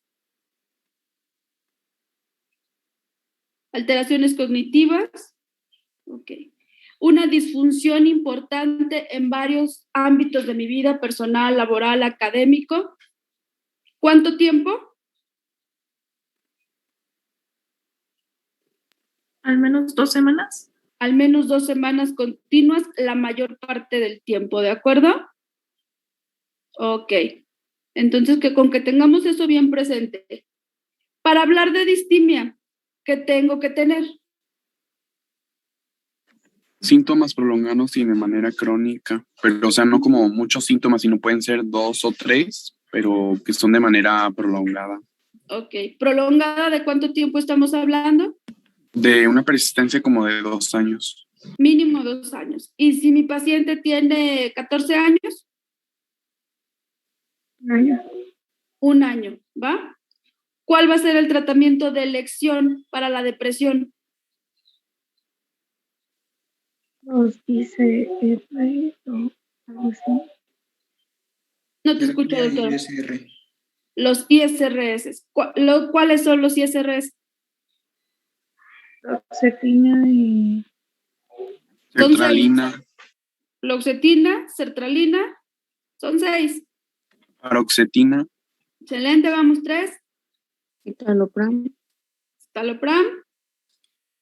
Alteraciones cognitivas. Ok. Una disfunción importante en varios ámbitos de mi vida personal, laboral, académico. ¿Cuánto tiempo? Al menos 2 semanas. Al menos 2 semanas continuas, la mayor parte del tiempo, ¿de acuerdo? Ok. Entonces, con que tengamos eso bien presente. Para hablar de distimia, ¿qué tengo que tener? Síntomas prolongados y de manera crónica, pero o sea, no como muchos síntomas, sino pueden ser 2 o 3, pero que son de manera prolongada. Ok. ¿Prolongada de cuánto tiempo estamos hablando? De una persistencia como de 2 años. Mínimo 2 años. ¿Y si mi paciente tiene 14 años? 1 año, 1 año, ¿va? ¿Cuál va a ser el tratamiento de elección para la depresión? los ICR o algo así. No te escucho, doctor. Los ISRS. ¿Cuáles son los ISRS? Fluoxetina y Son 6. Sertralina, Fluoxetina, sertralina, son 6. paroxetina, Excelente, vamos 3. Citalopram, Citalopram,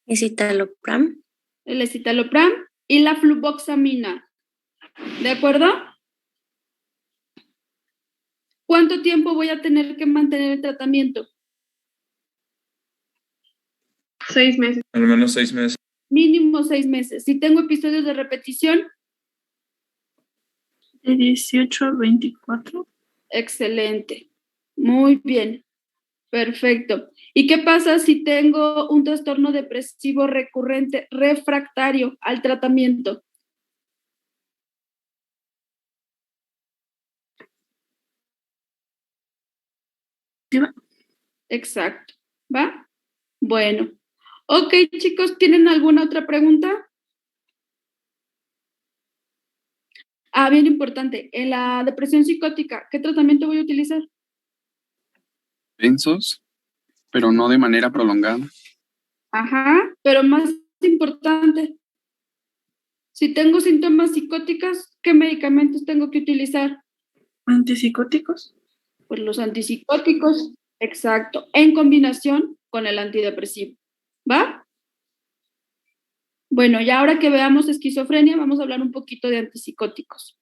escitalopram, el escitalopram y la fluvoxamina. ¿De acuerdo? ¿Cuánto tiempo voy a tener que mantener el tratamiento? 6 meses. Al menos 6 meses. Mínimo 6 meses. Si tengo episodios de repetición, De 18 a 24. excelente. Muy bien. Perfecto. ¿Y qué pasa si tengo un trastorno depresivo recurrente refractario al tratamiento? Exacto. ¿Va? Bueno. Ok, chicos, ¿tienen alguna otra pregunta? Ah, bien importante. En la depresión psicótica, ¿qué tratamiento voy a utilizar? densos, pero no de manera prolongada. Ajá, pero más importante, si tengo síntomas psicóticos, ¿qué medicamentos tengo que utilizar? Antipsicóticos. Pues los antipsicóticos, exacto, en combinación con el antidepresivo. ¿Va? Bueno, y ahora que veamos esquizofrenia, vamos a hablar un poquito de antipsicóticos.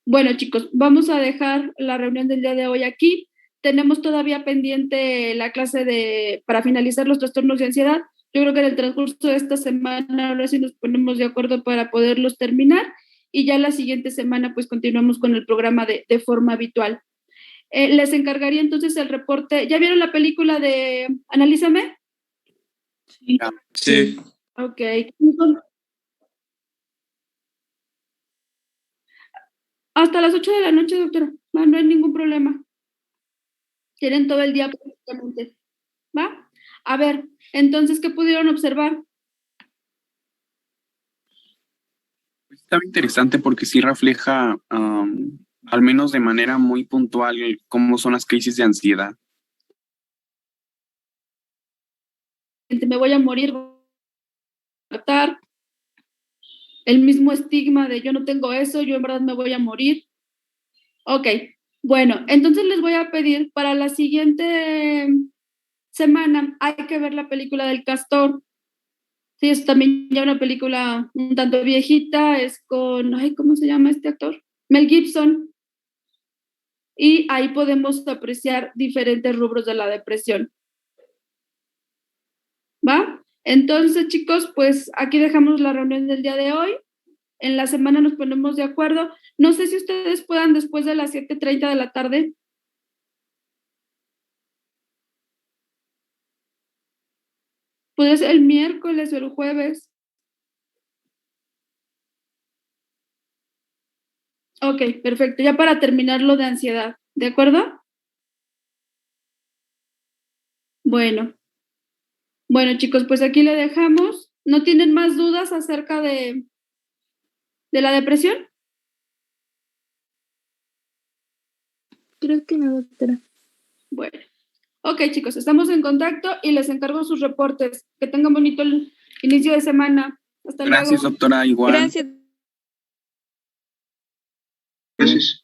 Bueno, chicos, vamos a dejar la reunión del día de hoy aquí. Tenemos todavía pendiente la clase para finalizar los trastornos de ansiedad. Yo creo que en el transcurso de esta semana, ahora sí nos ponemos de acuerdo para poderlos terminar y ya la siguiente semana pues continuamos con el programa de forma habitual. Les encargaría entonces el reporte. ¿Ya vieron la película de Analízame? Sí. Sí. Ok. Hasta las 8 de la noche, doctora. No hay ningún problema. Tienen todo el día prácticamente. ¿Va? A ver, entonces, ¿qué pudieron observar? Está interesante porque sí refleja, al menos de manera muy puntual, cómo son las crisis de ansiedad. Me voy a morir, voy a matar. El mismo estigma de yo no tengo eso, yo en verdad me voy a morir. Ok, bueno, entonces les voy a pedir para la siguiente semana, hay que ver la película del Castor. Sí, es también ya una película un tanto viejita, es con, ay, ¿cómo se llama este actor? Mel Gibson. Y ahí podemos apreciar diferentes rubros de la depresión. ¿Va? Entonces, chicos, pues aquí dejamos la reunión del día de hoy. En la semana nos ponemos de acuerdo. No sé si ustedes puedan después de las 7:30 de la tarde. Puede ser el miércoles o el jueves. Ok, perfecto. Ya para terminar lo de ansiedad, ¿de acuerdo? Bueno. Bueno, chicos, pues aquí le dejamos. ¿No tienen más dudas acerca de la depresión? Creo que no, doctora. Bueno. Ok, chicos, estamos en contacto y les encargo sus reportes. Que tengan bonito el inicio de semana. Hasta luego. Gracias, doctora, igual. Gracias. Gracias.